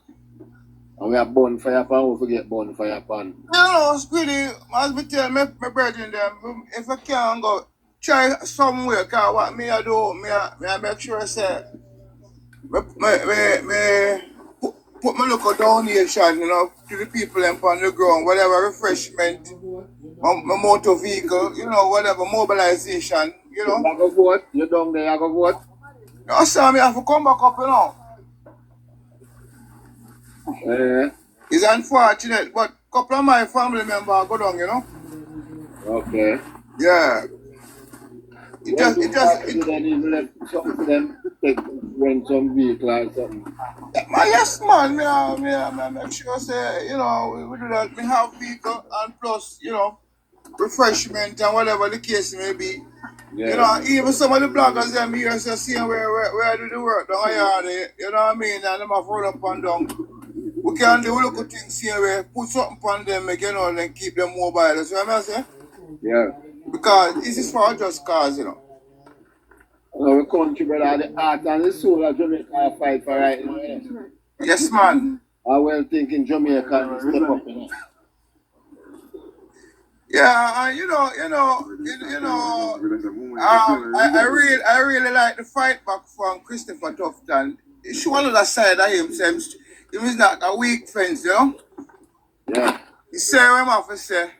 And we have bonfire pan, we forget bonfire pan. You know, Squiddy, as me tell my brethren them, if I can't go, try somewhere, because what me I do, me I make sure I say, put my local donation, you know, to the people on the ground, whatever refreshment, my motor vehicle, you know, whatever mobilization, you know. You go vote? You down there, you go vote? No, sir, me have to come back up, you know. It's unfortunate, but a couple of my family members go down, you know. Okay. Yeah. It just then even left something for them to take rent some vehicle or something. Yes, man. Me make sure say, you know, we do that. We have vehicle and plus, you know, refreshment and whatever the case may be. Yeah. You know, even some of the bloggers them here say seeing where I do the work down here, you know what I mean? And them have roll up and down. We can do little things here where put something on them, make, you know, and then keep them mobile. That's what I say? Yeah. Because this is for just cause, you know. Our country, brother, the heart and the soul of Jamaica fight for right now. Yes, man. I well thinking Jamaica step up, you know. Yeah, and I really like the fight back from Christopher Tufton. He show another side of him. He is not a weak fence, you know. Yeah. He say what he have to say,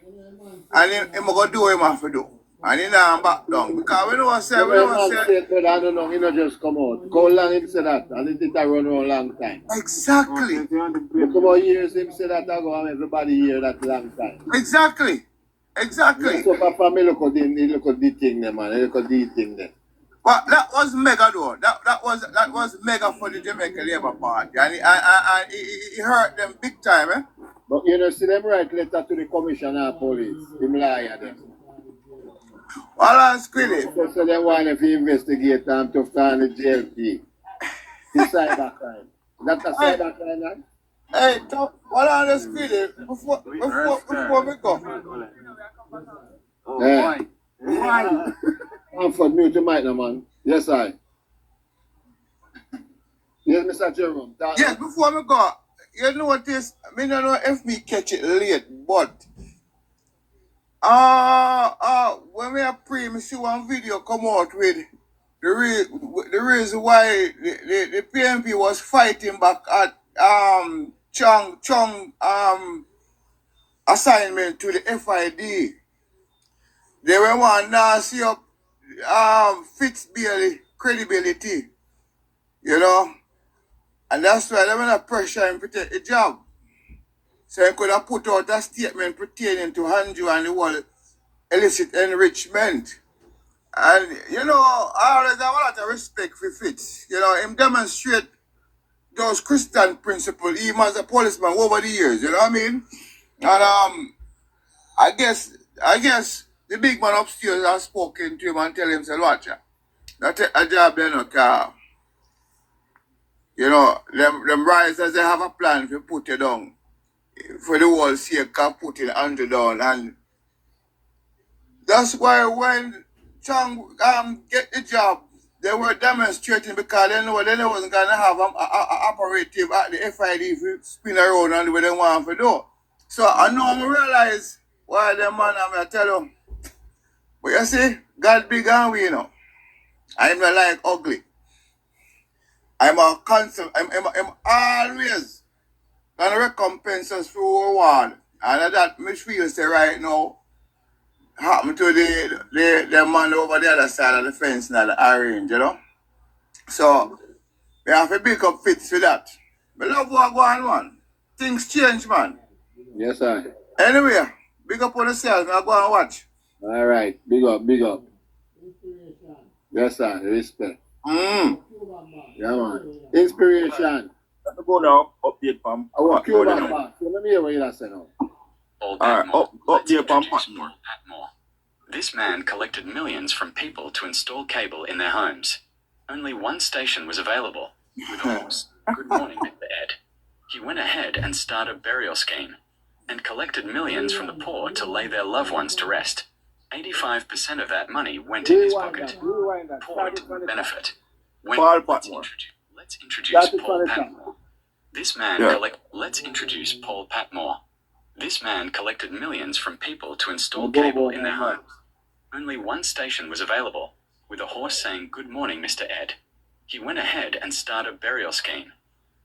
and he go do what he have to do. And he not back down. Because we don't say, I don't know, he not just come out. How long him say that? And it did run around a long time. Exactly. Look about years him say that, I go and everybody hear that long time. Exactly. So for me, look at the thing there, man. Look at the thing there. But that was mega though. That was mega for the Jamaica Labour Party. And he hurt them big time, eh? But you know, see them write letter to the commissioner of police. Him lie at them. Well, I'm screaming. So they want to investigate and to find the JLP. The cybercrime. That's a cybercrime, man? Hey, what are the screaming? Before we go. Yeah. I'm for mute the mic now, man. Yes, I. Yes, Mr. Jerome. Yes, before me go, you know what is, I don't know if me catch it late, but when we are pre, me see one video come out with the reason why the PNP was fighting back at Chung assignment to the FID. They were want to see up Fitzgerald credibility, you know, and that's why they were pressure him to take the job. So he could have put out a statement pertaining to Andrew and the whole illicit enrichment. And, you know, I always have a lot of respect for Fitz. You know, him demonstrate those Christian principles, even as a policeman over the years, you know what I mean? And I guess the big man upstairs has spoken to him and tell him, say, watch ya, that take a job there no car. You know, them risers, they have a plan to put you down. For the whole sake of putting Andrew down. And that's why when Chang get the job, they were demonstrating because they wasn't going to have an operative at the FID if spin around and the way they want to do. So I know I realize why them man I'm going to tell them. But you see, God big and we, you know. I'm not like ugly. I'm a constant, I'm always going to recompense us for reward. And that me feel say right now, happen to the man over the other side of the fence now, the orange, you know. So we have to pick up Fitz for that. But love what go on, man. Things change, man. Yes, sir. Anyway, big up on yourself, I go and watch. All right, big up, big up. Yes, sir. Respect. Yeah, man. Inspiration. Let's go now. Update, Pam. I want Cuba back. So let me hear what you say now. Alright, update, Pam. This man collected millions from people to install cable in their homes. Only one station was available. With a horse. Good morning, Mr. Ed. He went ahead and started a burial scheme and collected millions from the poor to lay their loved ones to rest. 85% of that money went in his pocket. Poor didn't benefit. Let's introduce Paul Patmore. This man Let's introduce Paul Patmore. This man collected millions from people to install cable in their homes. Only one station was available, with a horse saying, "Good morning, Mr. Ed." He went ahead and started a burial scheme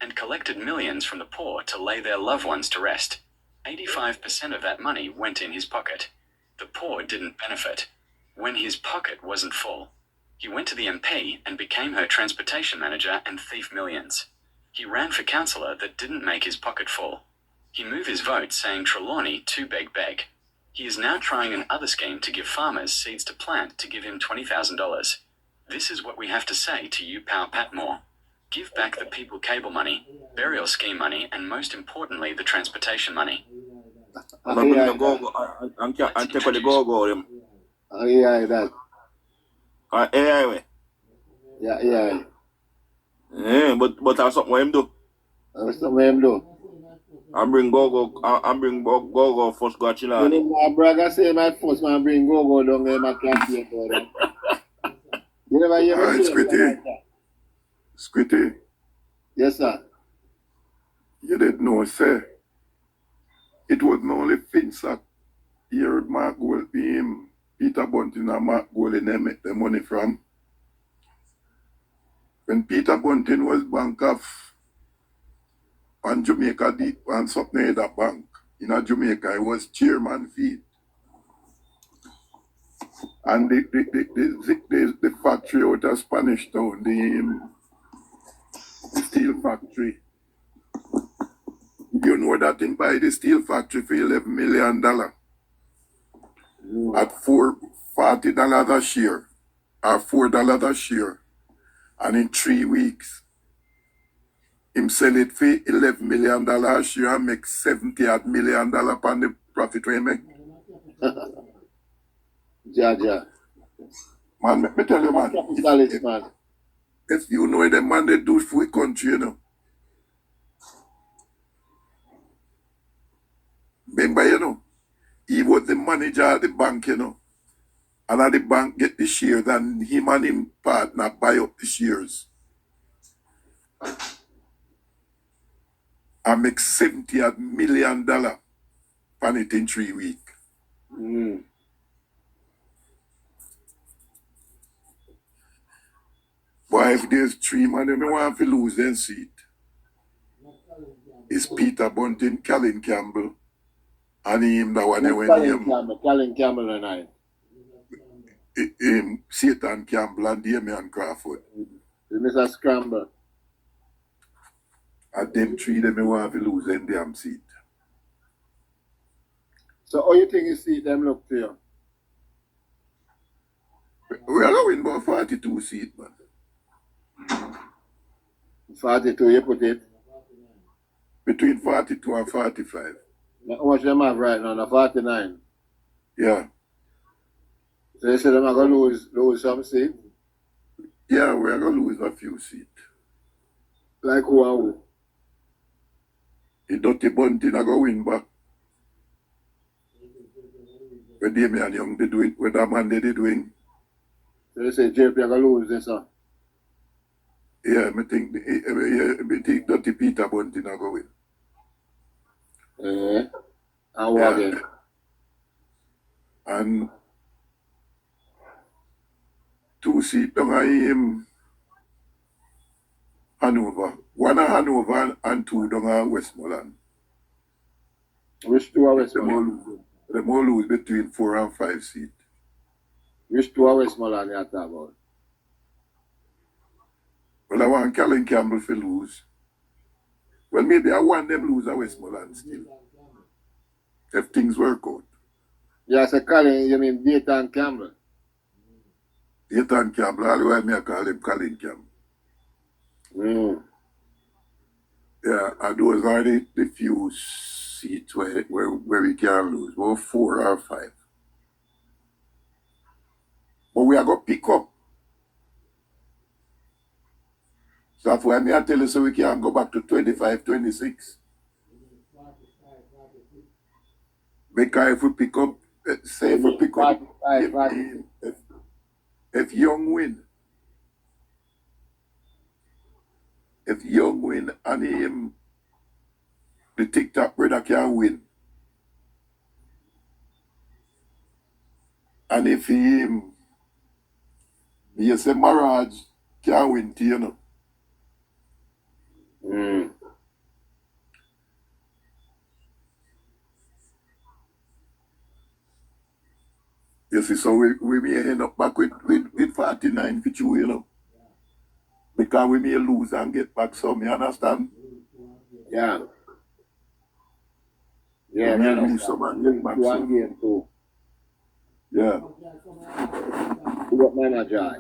and collected millions from the poor to lay their loved ones to rest. 85% of that money went in his pocket. The poor didn't benefit. When his pocket wasn't full, he went to the MP and became her transportation manager and thief millions. He ran for councillor that didn't make his pocket full. He moved his vote saying Trelawney too beg. He is now trying another scheme to give farmers seeds to plant to give him $20,000. This is what we have to say to you, Pal Patmore. Give back the people cable money, burial scheme money, and most importantly, the transportation money. I'm going to go and take the go. Yeah, that. AI. Yeah. Yeah, but that's something what him do. That's something him do. I bring go first go chillin. You know, my brother say my first man bring go down there, my campaign for them. You never hear me say that? Squitty. Yes, sir. You didn't know, sir. It wasn't only Finsack. He heard Mark Gold him, Peter Bunting and Mark Gold, and they make the money from. When Peter Bunting was bank off on Jamaica Deep and something in that bank, in Jamaica, he was chairman feed. And the factory out of Spanish Town, the steel factory. You know that he buy the steel factory for $11 million at $40 a share, or $4 a share. And in 3 weeks, him sell it for $11 million a share and make $70 million on the profit we make. Ja. Man, let me tell you, man. If you know the man they do for the country, you know. Remember, you know, he was the manager of the bank, you know. And at the bank get the shares and him and him partner buy up the shares. I make $70 million on it in 3 weeks. But if there's 3 man, they want to lose their seat. It's Peter Bunting, Colin Campbell, and him that one when Colin Campbell and I. Satan Campbell and Damian Crawford. Mr. Scramble. And them 3 them want to lose their damn seat. So how you think you see them look to you? We are going about 42 seats, man. 42, you put it? Between 42 and 45. How much them have right now? 49? Yeah. So you say them are going to lose some seats? Yeah, we are going to lose a few seats. Like who and who? The dirty Bunting are going to win back. When Damian Young did win, when that man did win. So you say JP are going to lose this, huh? Yeah, I think dirty Peter Bunting are going to win. And what again? And 2 seats down at Hanover. 1 at Hanover and 2 down at Westmoreland. Which 2 are Westmoreland? They all lose between 4 and 5 seats. Which 2 are Westmoreland you are talking about? Well, I want Colin Campbell to lose. Well, maybe I want them lose at Westmoreland still. If things work out. Yeah, so Colin, you mean Dayton Campbell? Dayton Campbell, all the way I call him Colin Campbell. Yeah, and those are the few seats where we can lose. Well, 4 or 5. But we are going to pick up. So that's why I tell you so we can go back to 25, 26. Because if we pick up, say if we pick up, if Young win, and the TikTok brother can win, and if you say Maraj can win too, you know. You see, so we may end up back with 49 for you, you know. Because we may lose and get back some, you understand? Yeah. Yeah, we may lose some and get back One some. game too. Yeah. Who got Mama Jai?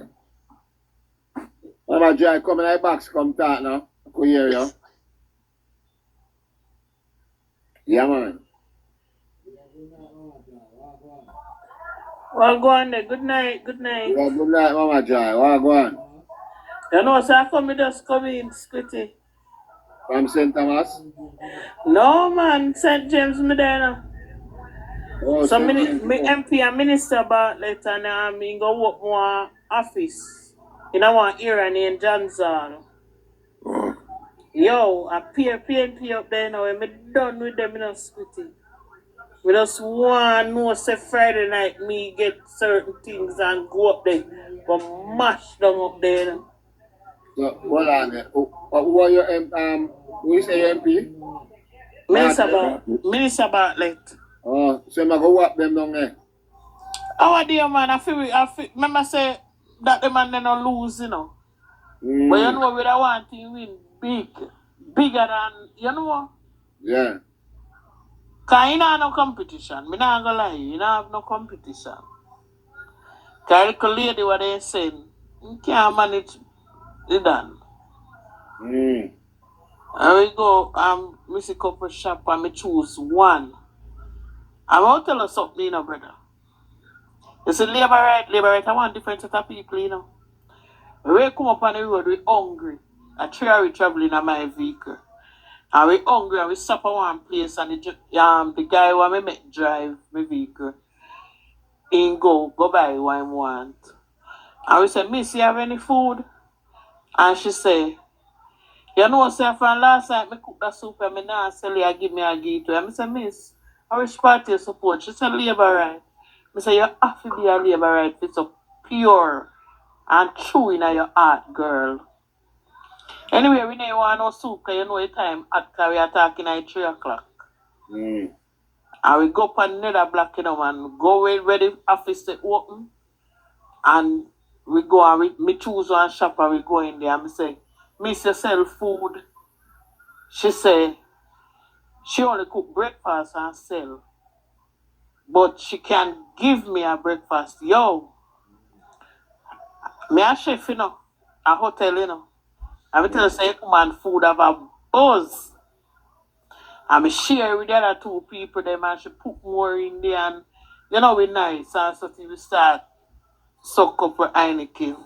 Mama Jai, come in the box, come talk now. I could hear you. Yeah, man. Well, go on there. Good night. Good night. Yeah, good night, Mama Jai. Well, go on. You know, so I just come in, Squitty. From St. Thomas? No, man. St. James, me there now. Oh, so, St. me James. MP and Minister Bartlett and I go work one office. In one area named Johnson. Oh. Yo, I PNP up there now. I'm done with them, you know, Squitty. We just want to know, say Friday night, me get certain things and go up there. But mash them up there. You know. So, hold on there. Who are your who is your MP? Minister Bartlett. Oh, so I'm going to walk them down there. How dear man, I feel, remember say that the man they don't lose, you know. But you know we don't want to win bigger than, you know. Yeah. Because you don't have no competition. I'm not going to lie, you don't have no competition. Because the lady what they saying, you can't manage it done. And we go, we see couple shop and we choose one. I'm going to tell you something, you know, brother. You see, labor right, I want different set of people, you know. When we come up on the road, we hungry. I try we traveling in my vehicle. And we hungry and we stop at one place and the guy who I met drive my vehicle. He go buy what I want. And we say, Miss, you have any food? And she say, You know, say from last night, me cook the soup and me now sell you give me a give to you. I say, miss, which party you support? She said, labor right. I say, you have to be a labor right. It's so pure and true in your heart, girl. Anyway, we don't want no soup because you know the time after we are talking at 3 o'clock. Mm. And we go up another block, you know, and go where the office is open. And we go and me choose one shop and we go in there and me say, miss you sell food. She say, she only cook breakfast and sell. But she can give me a breakfast. Yo, me a chef, you know, a hotel, you know. I will tell you, say, man, food have a buzz. And me share with the other two people, them, and she put more in there, and, you know, we nice, and so we start suck up with Heineken.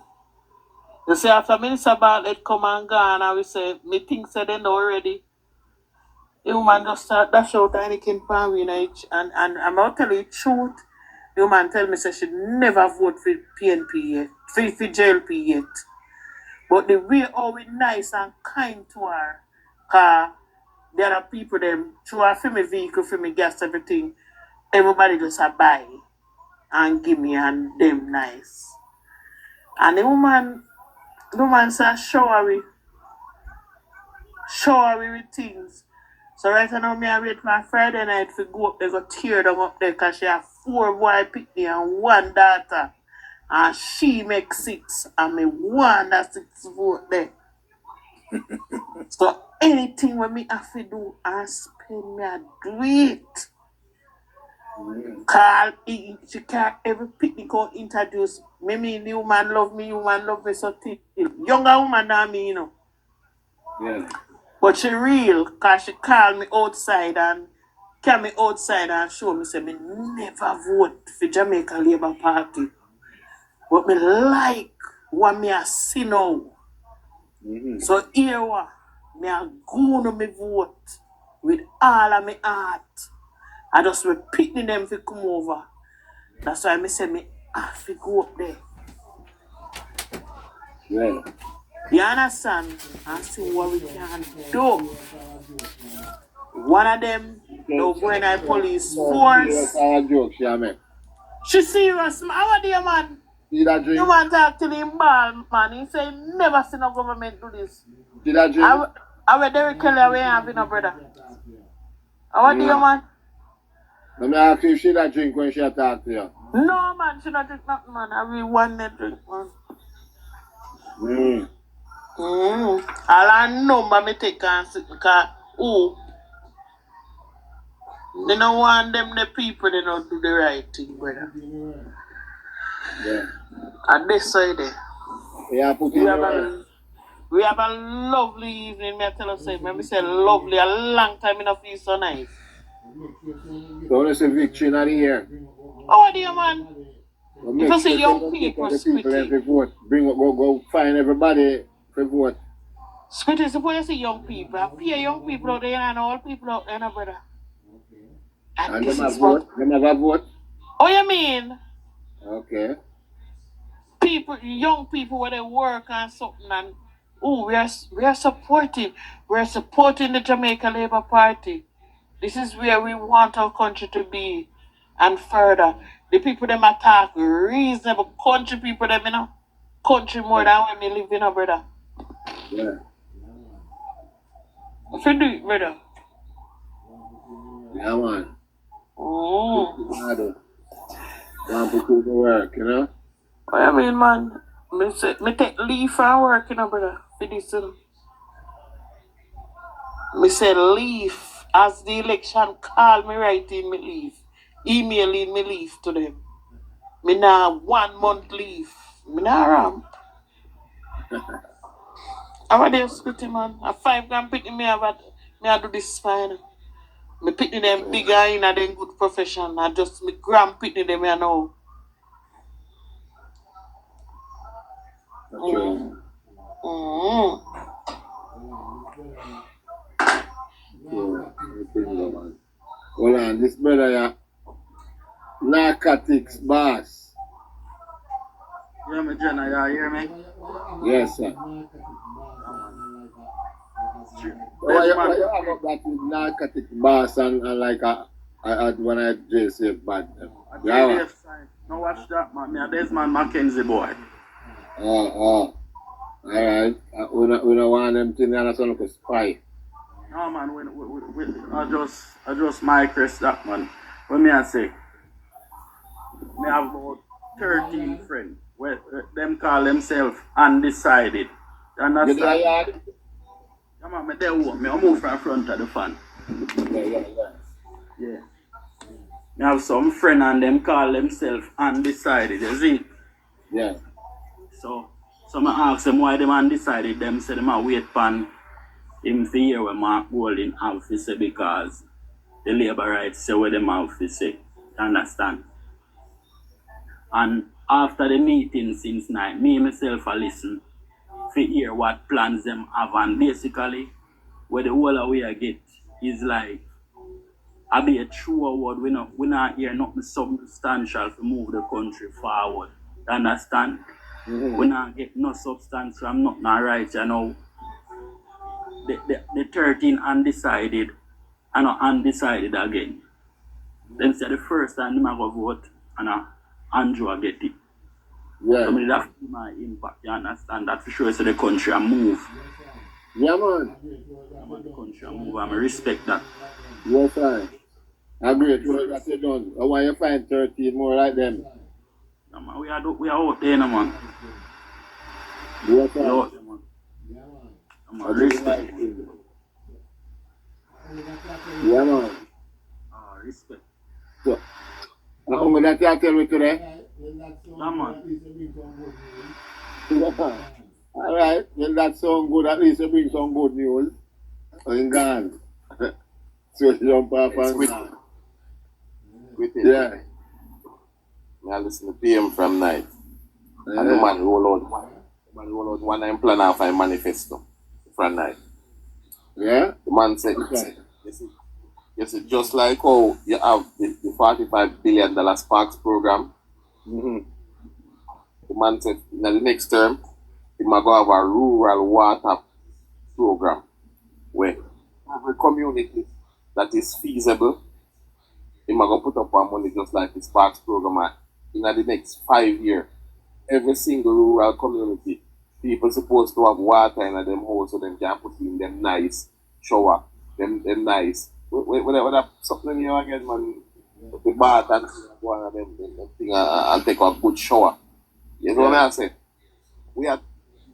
You see, after Minister Bartlett come and gone, and we say, me think say they know already. The woman just start dash out Heineken for me, you know, and I'm about to tell you the truth. The woman tell me say she never vote for PNP yet, for JLP yet. But the way how we nice and kind to her, cause there are people them through her for me vehicle, for me gas, everything. Everybody just a buy and give me and them nice. And the woman said shower we with things. So right now me I wait my Friday night to go up there, go tear them up there because she have 4 boy picnic and 1 daughter. And she make 6 and me 1 that 6 vote there. So anything when me have to do and spend me, I do it. Call, she can't every picnic go introduce me, the woman love me, so thick. Younger woman than me, you know. Yeah. But she real, cause she call me outside and carry me outside and show me say me never vote for Jamaica Labour Party. But me like what me a see now. Mm-hmm. So here what me a go to me vote with all of my heart. I just repeating them to come over. That's why I say me have to go up there. Yeah. You understand? And see what we can do. One of them, they'll go in a police force. She serious, man. How are you, man? See that drink? You want to talk to him, ball, man. He say never seen no government do this. See that drink? I will Derek Kelly away having a brother. How are you, man? Let me ask you if she that drink when she talk to you. No, man. She not drink nothing, man. I will one net drink, man. All I know, but me take and sit because, they don't want them, the people, they don't do the right thing, brother. Yeah. And this side there. Yeah, We have a lovely evening, me I tell you, when we say lovely, a long time in a feel so nice. Don't you say victory in the year? How are you, man? If you see young people, Spitty. Vote. Go find everybody for vote. Spitty, suppose you see young people. I fear young people out there and all people out there, brother. And them have vote? Them have vote? Oh, you mean? Okay. People, young people where they work and something and we are supporting. We're supporting the Jamaica Labour Party. This is where we want our country to be. And further, the people them attack reasonable country people them, you know. Country more than when we live in, brother. Yeah. What you do it, brother? Yeah, man. Want to do the work, you know? What I mean, man? Me take leave from work, you know, brother. For this, me say leave. As the election call me right in me leave. Email in me leave to them. Me now 1 month leave. Me now ramp. How are they squitty, man? A 5 grand picking me have me I do this fine. Me picking them bigger in a them good profession. I just me grand picking them I know. Hold on, this brother, yeah. Narcotics boss. You hear me, Jenna? You hear me? Yes, sir. Why you have up that with narcotic boss and like when I just say bad? Yeah. No watch that, man. Me a Desmond Mackenzie boy. Alright. We don't want them things that sound like a spy. No, man. I just my crest that, man. What me I say? Me have about 13 friends. Where them call themselves undecided. You understand? Yeah, man. Me there walk. Me I move from front of the fan. Yeah. Me have some friend and them call themselves undecided. You see? Yeah. So I ask them why them undecided. Them say them a wait pan him to hear what Mark Golding have to say because the labor rights say what them have to say. You understand? And after the meeting since night, me myself I listen to hear what plans them have, and basically what the whole of we I get is like I be a true award. We not hear nothing substantial to move the country forward. You understand? Mm-hmm. We not get no substance from nothing right, you know. The 13 undecided and undecided again. Then say the first time them go vote and Andrew get it. Yeah. So that my impact, you understand? That for sure so the country and move. Yeah, man. The country and move, and I respect that. Yes, sir. I agree with what you done. I want you find 13 more like them. Yeah, man, we are out there, no, man. Yes, sir. We are out there, man. I respect. Yeah, man. Respect. So, how that you tell me today? Yeah, man. Alright, when that sound good, at least you bring some good news. And gone. So jump off and gone. Yeah. I listen to PM from night. Yeah. And the man roll out one and plan off a manifesto from night. Yeah? The man said, you see, just like how you have the $45 billion Sparks program, mm-hmm. The man said in the next term, he might go have a rural water program where every community that is feasible, he might go put up our money just like the Sparks program. In the next 5 years, every single rural community, people supposed to have water in them house so they can put in them nice shower, them nice. Whatever something you again, man, the bath and one of them thing and take a good shower. You know what I say? We have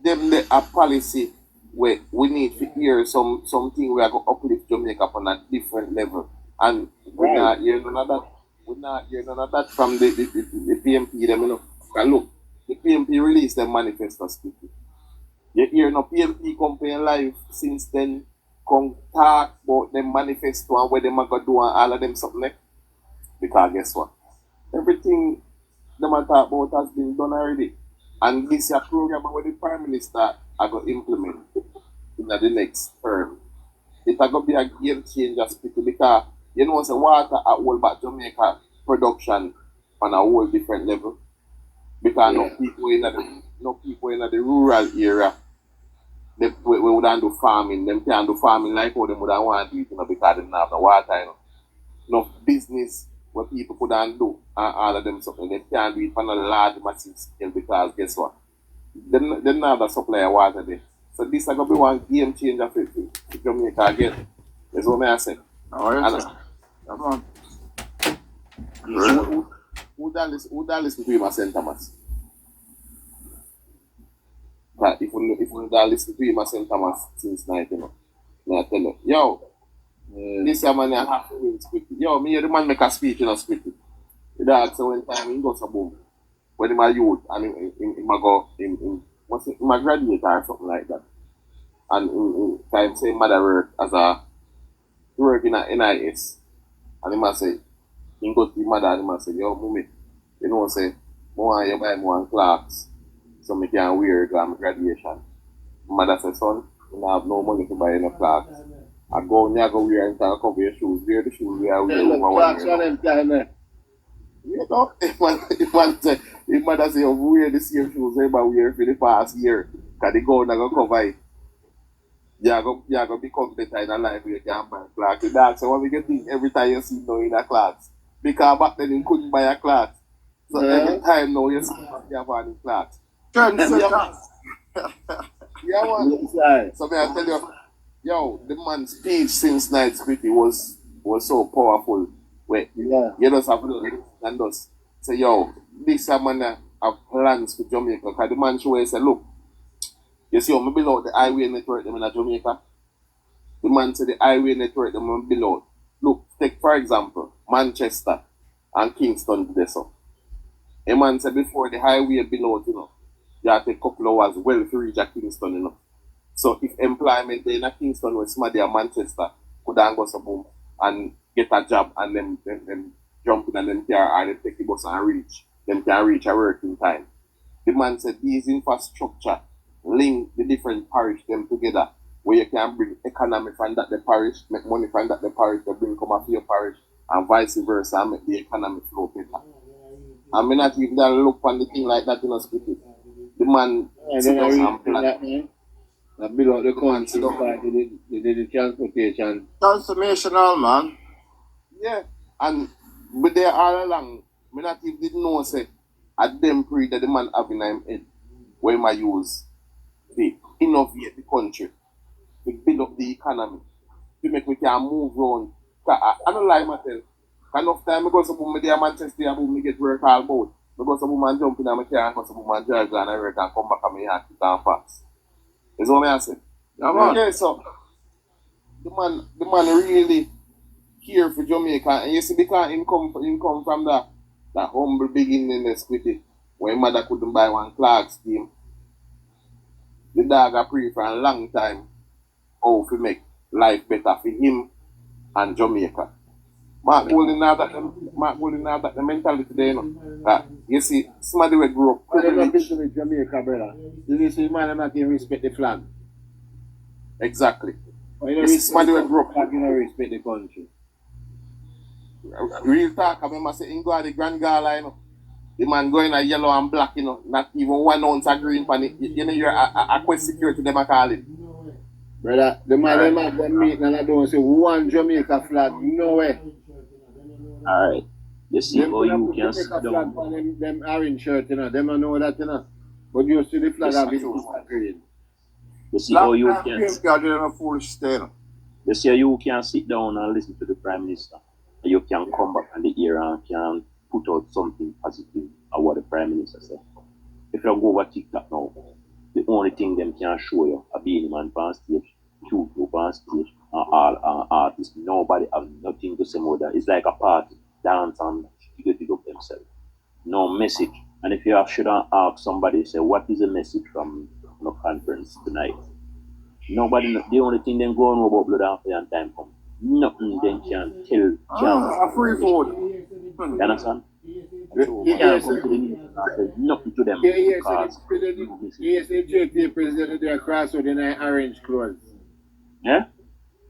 them a policy where we need to hear something where I go uplift Jamaica on a different level. And we're not hearing none of that. We're not hearing none of that from the PMP them, you know. And look, the PMP released their manifesto speaking. You hear no PMP campaign live since then come talk about them manifesto and where them are going to do and all of them something like. Because guess what? Everything them are talk about has been done already. And this year program where the Prime Minister are going to implement in the next term. It's going to be a game changer because you know the water at whole back Jamaica production on a whole different level. Because no people in the rural area we wouldn't do farming. Them can't do farming like how them would want to do it, you know, because they don't have the water, you know. No business where people couldn't do and all of them something. They can't do it on a large massive scale because guess what? They don't have the supply of water there. So this is going to be one game changer for Jamaica again. That's what I say. Come on. Who don't listen to him at St. Thomas? But if we don't listen to him at St. Thomas since night, you know, I tell you, yo, this man I have to win scripted. Yo, me the man make a speech in a scripted. The dog say one time he goes a boom. When he a youth and he go in graduate or something like that. And in time say mother work as a work in a NIS. And he must say, he go to the mother and he must say, yo, mommy, you know say, more you buy more clocks so I can wear my graduation. Mother say, son, you don't have no money to buy no clocks. I go and I go wear and cover your shoes. Wear the shoes we are wearing over 1 year. You know, if mother say, you wear the same shoes everybody wear for the past year, because they go and go cover it. you go become better in a life where you can buy clothes. The dog, so what we get think every time you see now in a clothes. Because back then you couldn't buy a cloth. So every time now you see you have any clothes. Trendsetter. Yeah, man. So may I tell you, yo, the man's speech since Night City was so powerful. Wait, you just have to and just say, yo, this man have plans for Jamaica. Because the man show say, look, you see, I'm below the highway network them in Jamaica. The man said the highway network them below. Look, take for example, Manchester and Kingston today, so. A man said before the highway below, you have to take a couple hours well to reach Kingston, So if employment in a Kingston was somebody at Manchester could then go some and get a job and then jump in and then car or they take the bus and reach. Them can reach a working time. The man said these infrastructure link the different parish them together where you can bring economy from that the parish, make money from that the parish, they bring come up to your parish and vice versa and make the economy flow better. I mean not even that look on the thing like that in a spirit. The man sit down and plan. I build out the country, they did the transportation. Transformational, man. Yeah, and but they all along, me not even didn't know say at them pre that the man having him head where my use to innovate the country, to build up the economy, to make we can move around. I don't lie myself. Enough time I go to me there Manchester and me get work all about. I go to man jump in and I car and go to man drive down and work and come back and me have to down fast. Is what I say. Yeah, man. Okay, so the man really here for Jamaica, and you see because him come from that humble beginning with it, when mother couldn't buy one Clark scheme. The dog a pray for a long time how to make life better for him and Jamaica. Mark Golding now that the mentality there, that you see somebody will grow up privileged. With Jamaica, brother. You see, man, not even respect the flag. Exactly. You see, somebody will grow up, you don't respect the country. Real talk, I remember saying go at the Grand Gala, the man going a yellow and black, not even 1 ounce of green pan it. You're a quest security, them a call it. Brother, the man them meet and I don't say one Jamaica flag, no way. Alright. You see how you can sit down. Them orange shirt, them don't know that, But you see the flag of it green. You see how you can. You see how you can sit down and listen to the Prime Minister. And you can come back on the air and can put out something positive of what the Prime Minister said. If you go over TikTok now, the only thing them can show you a being man on stage, two on stage, and all artists. Nobody have nothing to say more than it's like a party, dance and get it up themselves. No message. And if you should ask somebody, say, what is the message from the conference tonight? Nobody, the only thing they go on about blood and fire and time come. Nothing they can tell. A free food. You understand? So, nothing to them. Yes, the JTA president they are cross with the orange clothes. Yeah?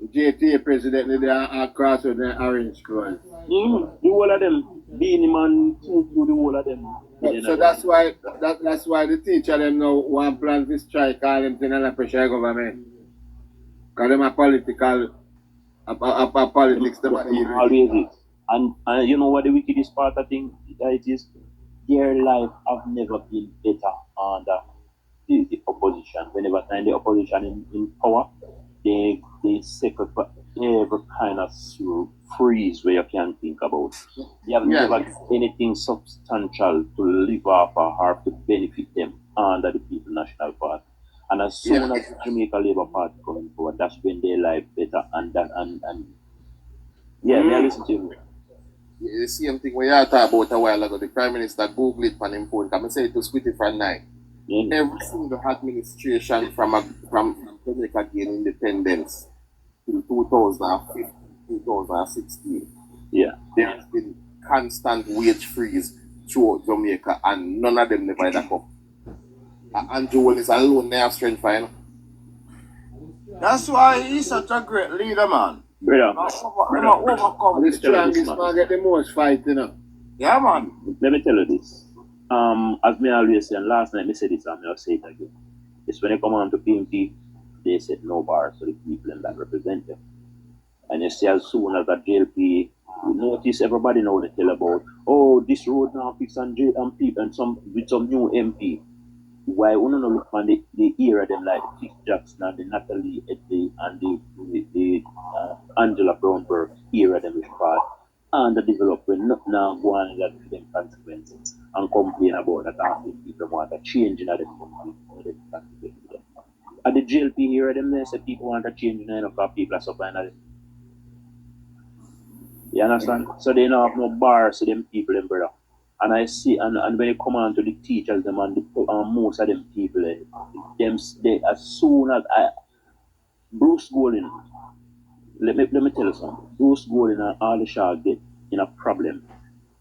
The JTA president they are cross with the orange clothes. The whole of them, Beanie Man, do the whole of them. So that's why the teacher them now want plan to strike all them thing and the pressure government. Because them are political politics them are evil. Always is. And you know what the wickedest part of thing that is? Their life have never been better under the opposition. Whenever time the opposition in power, they second for every kind of freeze where you can think about. They have never done anything substantial to live off or to benefit them under the People National Party. And as soon as the Jamaica Labour Party coming forward, that's when their life better and may I listen to you. Yeah, the same thing we you talked about a while ago, the Prime Minister Google it on him phone. Come and say it to split it from 9. Every single administration from Jamaica gained independence in 2015, 2016. Yeah. There has been constant wage freeze throughout Jamaica and none of them never had a cup. Andrew Willis alone they have strength for him. That's why he's such a great leader, man. Brother. The strongest man get the most fight, Yeah, man. Let me tell you this. As me always say, and last night I said this and I'll say it again. It's when you come on to PMP, they set no bars for the people that represent them. And you see, as soon as the JLP, you notice everybody now they tell about, oh, this road now fix and people and some with some new MP. Why we don't look on the era them like Fitz Jackson and the Natalie Edley and the Angela Brownberg era them is part and the development not now go on that to them consequences and complain about that after people want a change in the country. At the JLP era them they say people want a change in the people are suffering. You understand? So they don't have no bars to them people, them brother. And I see, and when you come on to the teachers, them and most of them people, they as soon as Bruce Golding, let me tell you something. Bruce Golding and all the Shaw get in a problem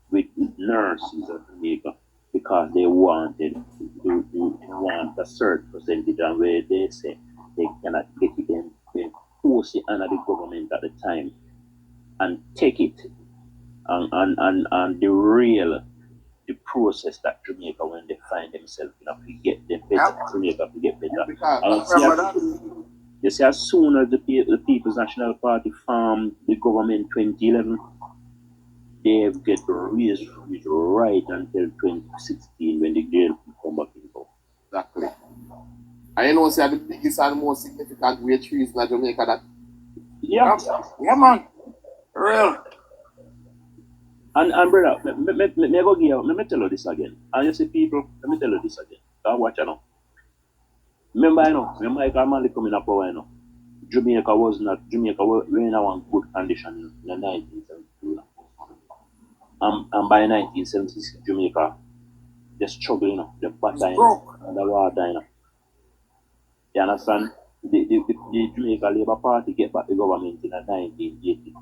with nurses in Jamaica because they want a certain percentage, and where they say they cannot get it, them they force it under the government at the time and take it and derail the process that Jamaica when they find themselves, to get them better, Jamaica to get better. You see, as soon as the People's National Party formed the government 2011, they get raised right until 2016 when the jail come back in power. Exactly. And you know, say the biggest and most significant way trees in Jamaica that. Yeah. Yeah, man. Real. And brother, let me tell you this again. And you see people, let me tell you this again. Watch you know. Remember I can come in a power, Jamaica was in a good condition in the 1972. And by 1976, Jamaica, they're struggling, they're battling, and the war dying. You understand? The Jamaica Labour Party get back the government in 1980.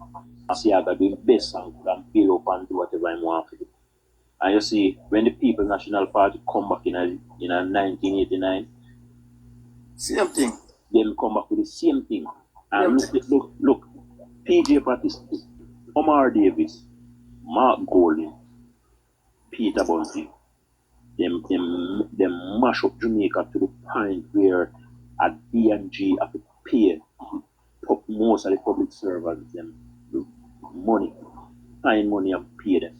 And see, I got doing best and peel up and do whatever I want to do. And you see, when the People's National Party come back in 1989, same thing. Them come back with the same thing. And look, PJ Pattis, Omar Davis, Mark Golding, Peter Bunting, them mash up Jamaica to the point where a D&G have to pay most of the public servants them money, find money and pay them.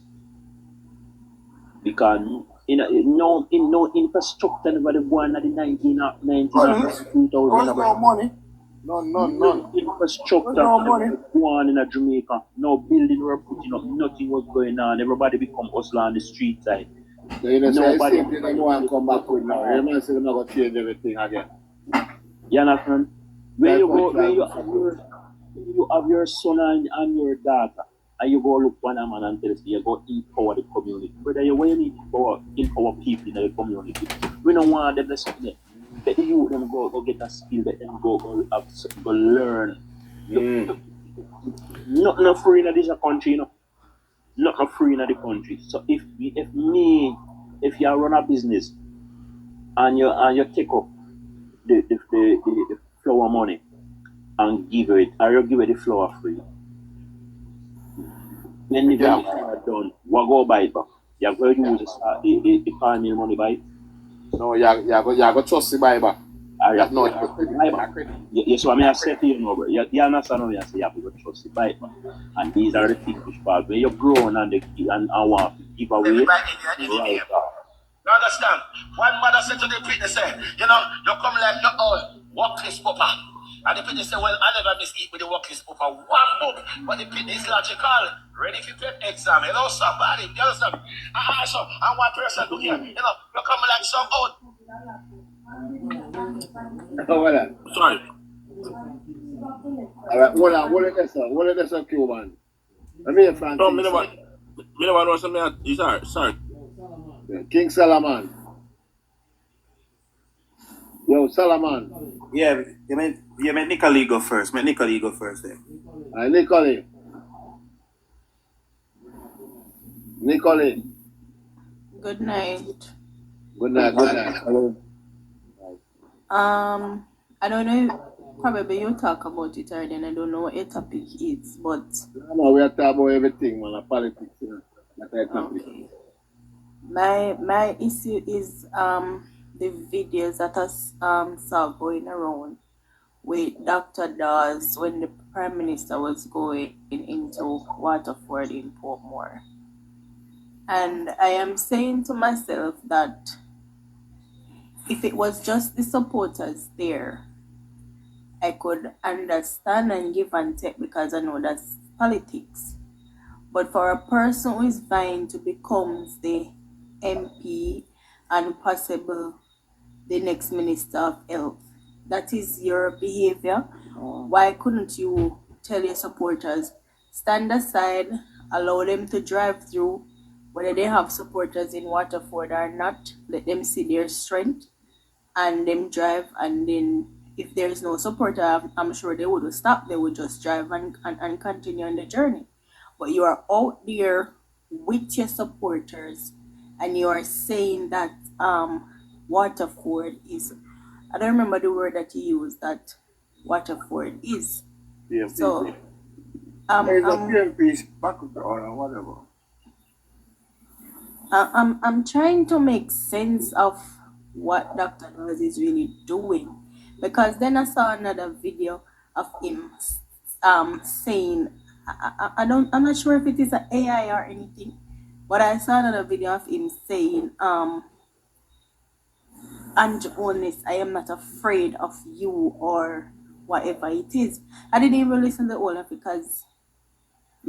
Because no infrastructure never the one at the 1990s, 2000. No money. No infrastructure no money. One in Jamaica. No building were putting up, nothing was going on. Everybody become hustler on the street side. So you know, nobody want to come back with now. You know, say they're not going to change everything again. You understand? When you have your son and your daughter, and you go look for them and tell us you go empower the community. Whether you need to empower people in the community. We don't want them to say let the youth them go get a skill, let them go learn. Nothing free in this country, Nothing free in the country. So if you run a business and you take up the flour money and give it, or you give it the flour free. When the job are done, what go buy it back? You have to use the farming money buy it? No, you go trust the buy back. Yes, what I say to you now, bro. You understand what I say? You have to trust the buy back. And these are the things which part when you're growing and want to give away. Right. You understand? One mother said to the pitney, say, you come like your own workless papa. And the pitney say, well, I never miss eat with the workless papa. One book, but the pitney is logical. Ready for take exam. Hello, somebody. You understand? So, and one person do here. You come like some old. Sorry. All right, what is this, Cuban? Let me hear Francis. No, me never know something. Sorry. King Solomon. Yo, Solomon. Yeah, you mean Nicole go first. Make Nicole go first there. Nicole. Good night. Good night. I don't know. Probably you talk about it already, and I don't know what your topic is, but No, we are talking about everything, man. Politics, That topic. okay. My issue is the videos that I saw going around with Dr. Dawes when the Prime Minister was going into Waterford in Portmore. And I am saying to myself that if it was just the supporters there, I could understand and give and take because I know that's politics. But for a person who is vying to become the MP and possible the next Minister of Health, that is your behavior. Why couldn't you tell your supporters, stand aside, allow them to drive through, whether they have supporters in Waterford or not, let them see their strength and them drive, and then if there's no supporter, I'm sure they would stop, they would just drive and continue on the journey. But you are out there with your supporters and you are saying that Waterford is, I don't remember the word that you used, that Waterford is. Yeah, So there's a PMP background or whatever. I'm trying to make sense of what Dr. Dawes is really doing, because then I saw another video of him saying, I'm not sure if it is an AI or anything, but I saw another video of him saying, and honest, I am not afraid of you or whatever it is. I didn't even listen to the whole of it because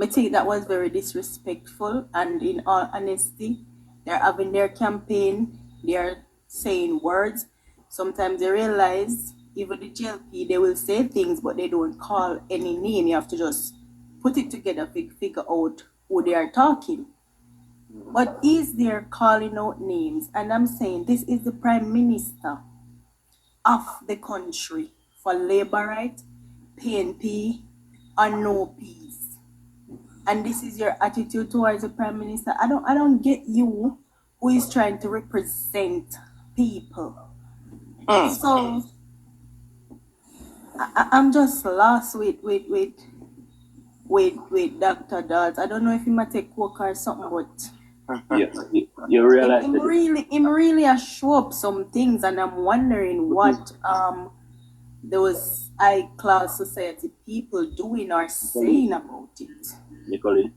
I think that was very disrespectful, and in all honesty, they're having their campaign, they're saying words. Sometimes they realize, even the GLP, they will say things, but they don't call any name. You have to just put it together, figure out who they are talking. But is there calling out names? And I'm saying this is the Prime Minister of the country for labor right, PNP, or no peace. And this is your attitude towards the Prime Minister. I don't get you who is trying to represent people. So I'm just lost with Dr. Dawes. I don't know if he might take coke or something, but you realize him really a show up some things, and I'm wondering what those high class society people doing or saying about it. Nicholas,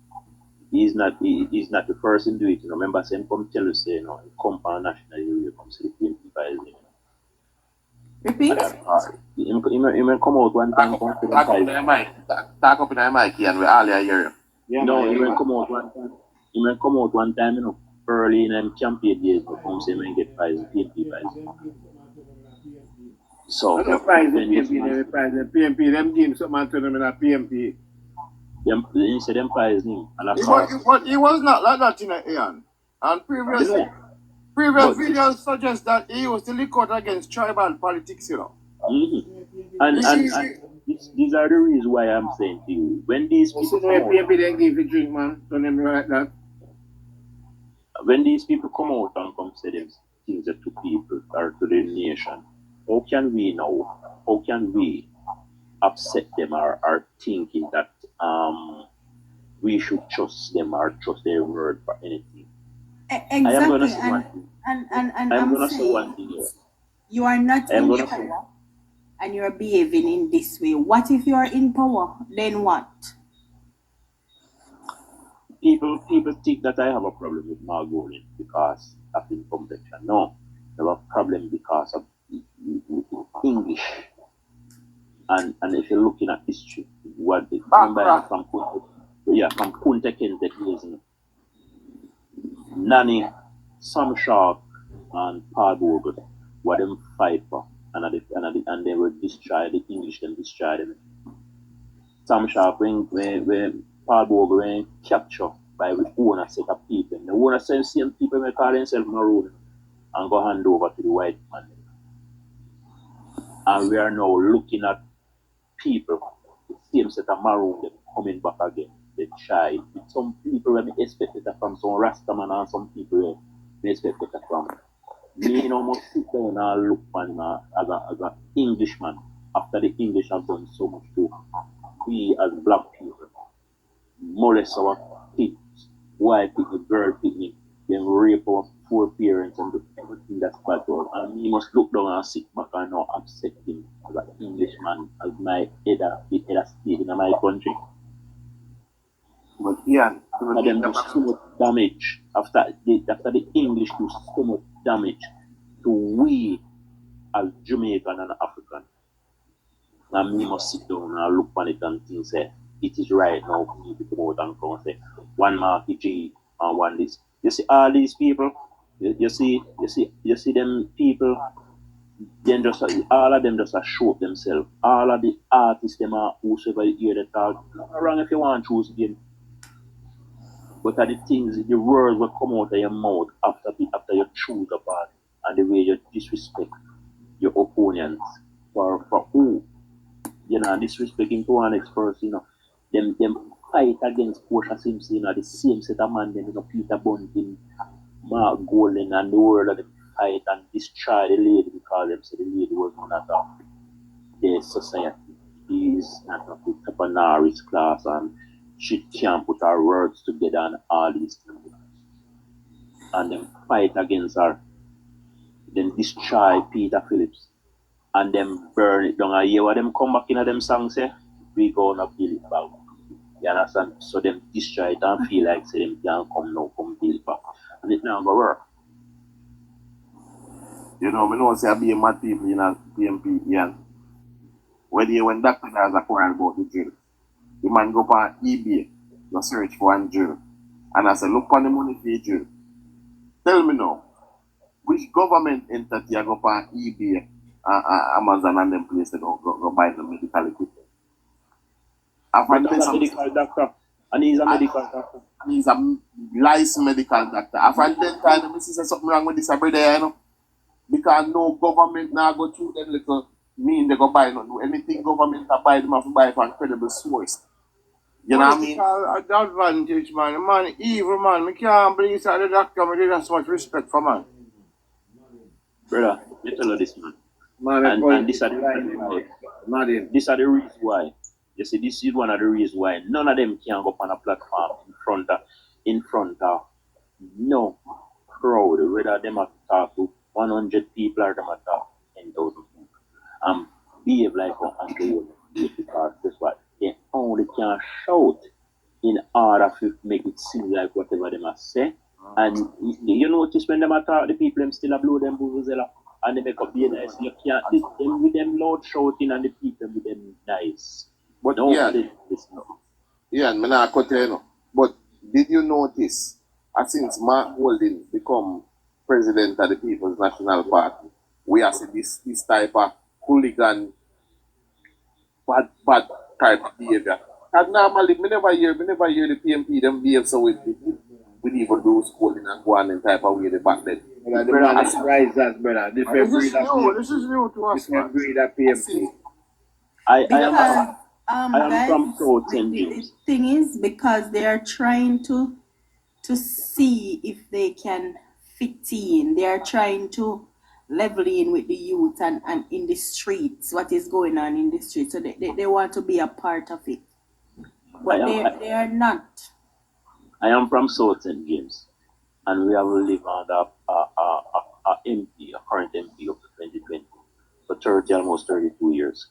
he's not the first to do it. You remember, same come tell you say, compound national you come to the PMP by his name. Repeat? He may come out one time. Talk up in the mic and we all hear you. He may come out one time. He may come out one time, early in them campaign days, but come say when get prize, PMP prize. So, I don't prize the PMP, them give something to them in a PMP. He said them prize him. But he was not like that in Ian. And previous videos suggest that he was to look out against tribal politics, you know. And these are the reasons why I'm saying to you, when these people come out, PMP they give you drink, man, don't them like that. When these people come out and come say them things to people or to the nation, how can we upset them or thinking that we should trust them or trust their word for anything? Exactly. I am going to say one thing. I'm saying you are not in power and you are behaving in this way. What if you are in power? Then what? People think that I have a problem with Margolin because of his complexion. No, I have a problem because of English. And if you're looking at history, remember from Punta Kente days, Nanny, Sam Sharp, and Parbogle, what them fight for, and they were destroyed. The English them destroyed them. Sam Sharp when Parbogle were captured by the owner set of people. The owner same people may call themselves maroon and go hand over to the white man. And we are now looking at people, the same set of maroon them coming back again. They try. Some people when we expect it from some Rastaman and some people we expect it from. Me must sit down and look man as an Englishman after the English have done so much to we as black people molest our kids, white people, girl people, them rape our poor parents and do everything that's bad to us. And we must look down and sit back and not accept him as an Englishman, as my head of state in my country. But yeah, After them do so much damage, after the English do so much damage to we as Jamaican and African. And we must sit down and look on it and think, say, it is right now for me to come out and come and say, one market G and one this. You see all these people, you see them people, then just all of them just show up themselves. All of the artists them are whosoever you hear they talk. Not wrong if you want to choose again. But are the things, the words will come out of your mouth after you choose a part, and the way you disrespect your opponents for who? You know, disrespecting to one next person, you know. Them fight against Portia Simpson, you know, the same set of man, them, you know, Peter Bunting, Mark Golden, and the world of them fight and destroy the lady because them say the lady was not of their society. She is not of the Tapanari's class and she can't put her words together and all these things. And them fight against her. Then destroy Peter Phillips. And them burn it down. And hear what them come back in them songs say, we gonna build it back. You understand? So them destroy it and feel like say them can't come now, come build it back. And it now go work. you know, I know say I be a mad people in a PMP, yeah. When Dr. has a quarrel about the drill, the man go on eBay, go search for one drill. And I say, look on the money for the drill. Tell me now, which government entity go on eBay, Amazon and them place to go buy the medical equipment? He's a medical doctor. And he's a medical doctor. And he's a licensed medical doctor. I find that time, I see something wrong with this every day, you know. Because no government now go through them little mean they go buy no anything government to buy them have to buy from credible source. You know what I mean? Advantage, man. The man evil, man. I can't believe that the doctor me did so much respect for man. Brother, let me tell you this, man. And this are the reason this are the reasons why. You see, this is one of the reasons why none of them can go on a platform in front of no crowd, whether them have to talk to 100 people or them have to talk to 10,000 people. Behave like a handle because that's what they only can shout in order to make it seem like whatever they must say. And you notice when them attack the people, them still blow them vuvuzela and they make up be nice. You can't them with them loud shouting and the people with them nice. But no, yeah, I'm not cut you know. But did you notice since Mark Golding become president of the People's National Party, we have seen this type of hooligan bad type of behavior. And normally we never hear the PMP them behave so with even do schooling and go on in type of way they back then. Brother, this risers, brother. This is new to us, man. Breed of PMP. I am from South St. James. The thing is, because they are trying to see if they can fit in. They are trying to level in with the youth and in the streets, what is going on in the streets. So they want to be a part of it. But they are not. I am from South St. James, and we have lived under a MP, a current MP up to 2020, for almost 32 years.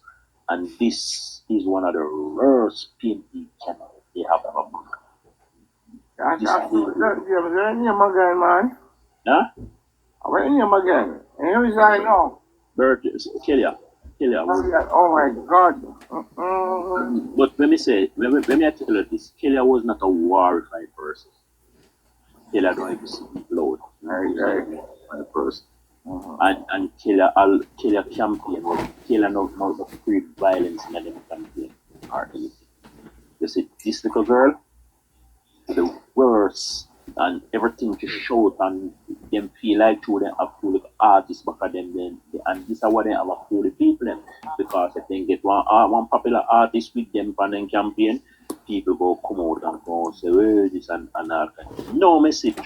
And this is one of the worst PMP candidates they have ever been. Man. Huh? Where is him again? And who is I know? Kelia. Oh my God. But let me tell you this, Kelia was not a glorified person. Kelia don't even speak loud. A person. And Kelia campaign was Kelia not create violence in the campaign or anything. You see, this little girl, the worst and everything to shout and them feel like to them have to look artists back at them then and this is what they have to the people then. Because if they get one popular artist with them for them campaign, people go come out and go and say, well, this and all kind. No message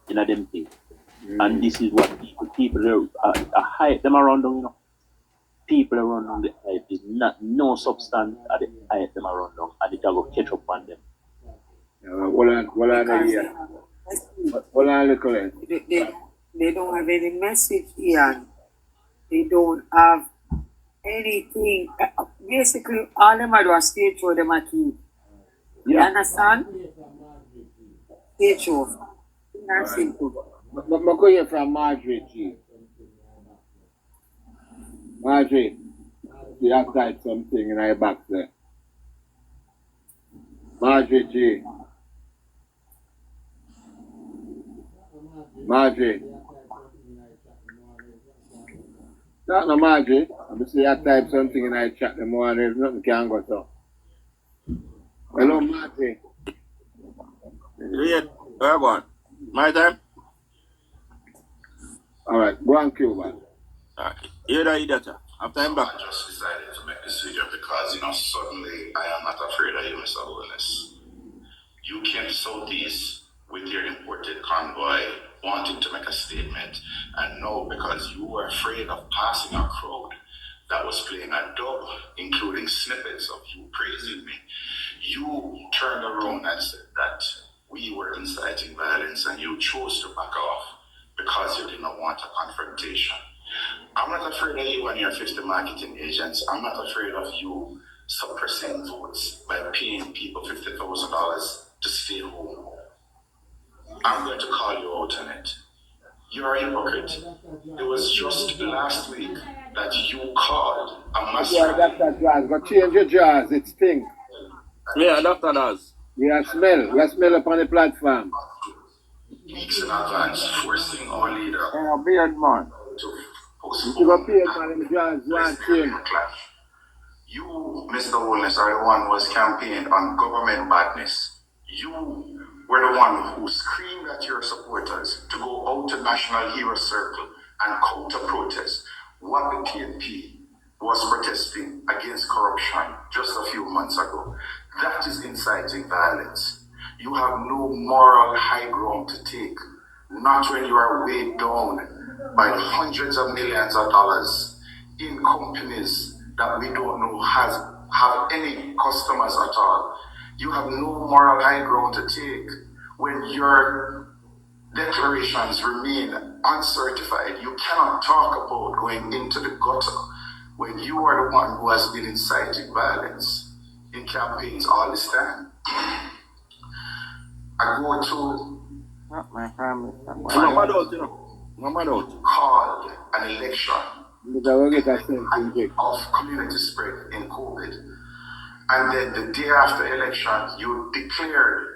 in a them thing. And this is what people hype them around them, you know. People around them, the hype is not no substance at the hype them around them and it will catch up on them. Hold on, little less. They don't have any message, Ian. They don't have anything. Basically, all them are stage show them a keep. You understand? Stage show. That's simple. But go here from Marjorie, G. Marjorie, you have typed something in your box there. Marjorie, G. Marjorie. No, Marjorie. I'm see you type something in your chat the morning. Nothing can go so. Hello, Marjorie. Yeah, where go on? My time? Alright, go on, Cuba. Here that idiot. After I'm back. I just decided to make this video because, suddenly I am not afraid of you, Mr. Holiness. You came to Southeast with your imported convoy wanting to make a statement, and now because you were afraid of passing a crowd that was playing a dub, including snippets of you praising me, you turned around and said that we were inciting violence, and you chose to back off because you did not want a confrontation. I'm not afraid of you and your 50 marketing agents. I'm not afraid of you suppressing votes by paying people $50,000 to stay home. I'm going to call you out on it. You're a hypocrite. It was just last week that you called a massive... Yeah, Dr. Jazz, but change your jazz, it stinks. Yeah, Dr. Jazz. Yeah, smell up on the platform. Weeks in advance, forcing our leader... Yeah, beard man. ...to You got paid, man, the jazz, one change. You, Mr. Holness, are the one who was campaigned on government badness. You were the one who screamed at your supporters to go out to National Hero Circle and counter-protest what the PNP was protesting against corruption just a few months ago. That is inciting violence. You have no moral high ground to take, not when you are weighed down by hundreds of millions of dollars in companies that we don't know have any customers at all. You have no moral high ground to take when your declarations remain uncertified. You cannot talk about going into the gutter when you are the one who has been inciting violence in campaigns all this time. I go to called an election of community spread in COVID. And then the day after election, you declared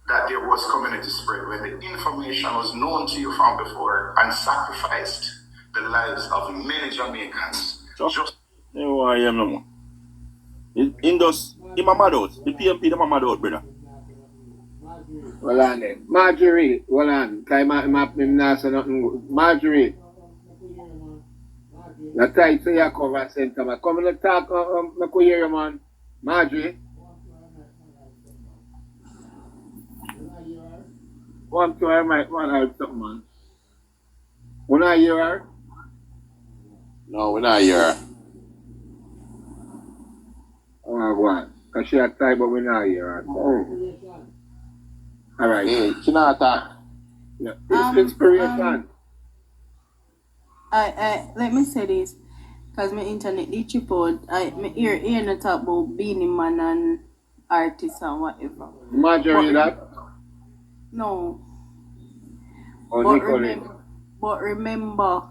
that there was community spread when the information was known to you from before and sacrificed the lives of many Jamaicans. No, I am no more. In those, in my mad out. The PMP, the mad out, brother. Well on then. Marjorie, well on. Marjorie. The tight to your cover center, man. Come and talk, I could hear you, man. Marjorie. One to her mic, one out something, man. When I hear her? No, we're not here. Oh, go on. Because she had time, but we're not hear her. Oh. All right. Hey, she not talk. Yeah. It's inspiration. I let me say this, because my internet did chip out. I hear not talk about Beanie Man and artists and whatever. Marjorie that? No. Oh, but remember,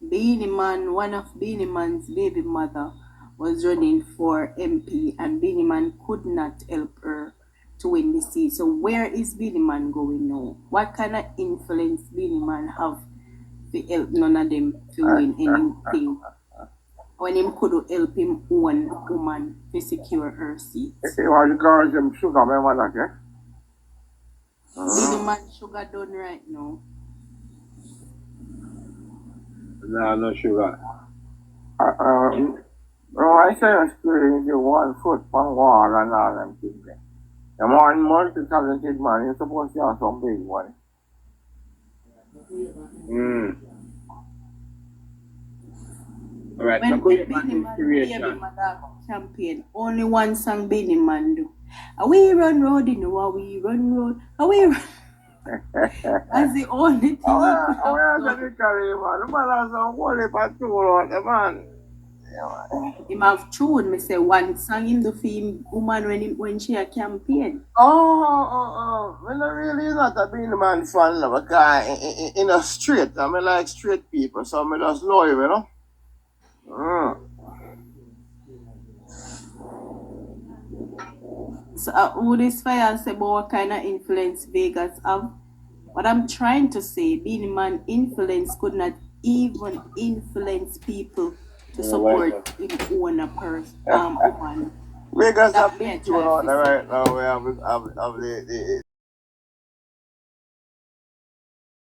Beanie Man, one of Beanie Man's baby mother, was running for MP, and Beanie Man could not help her to win the seat. So where is Beanie Man going now? What kind of influence Beanie Man have to help none of them to win anything? When him could help him one woman to secure her seat. It was the girls them sugar, remember that, eh? Beanie Man sugar done right now. No sugar. I say experience you 1 foot from wall and all them things. The more multi-talented man, you're supposed to have some big one. All right, when Beanie Man baby mother campaign, only one song Beanie Man do. We run road, we run road, we run. That's the only thing he could have done. The man has a whole heap of tool out, the man. Him have tune, me say one song him do for him woman when she a campaign. Oh. Well, really not a being man fan of a guy in a straight. I mean, like straight people, so I just know him, you know. So who this fire say about what kind of influence Vegas have? What I'm trying to say, being a man influence could not even influence people to support him own a person, woman. Vegas That have me been a thrown try out to say. right now. We have the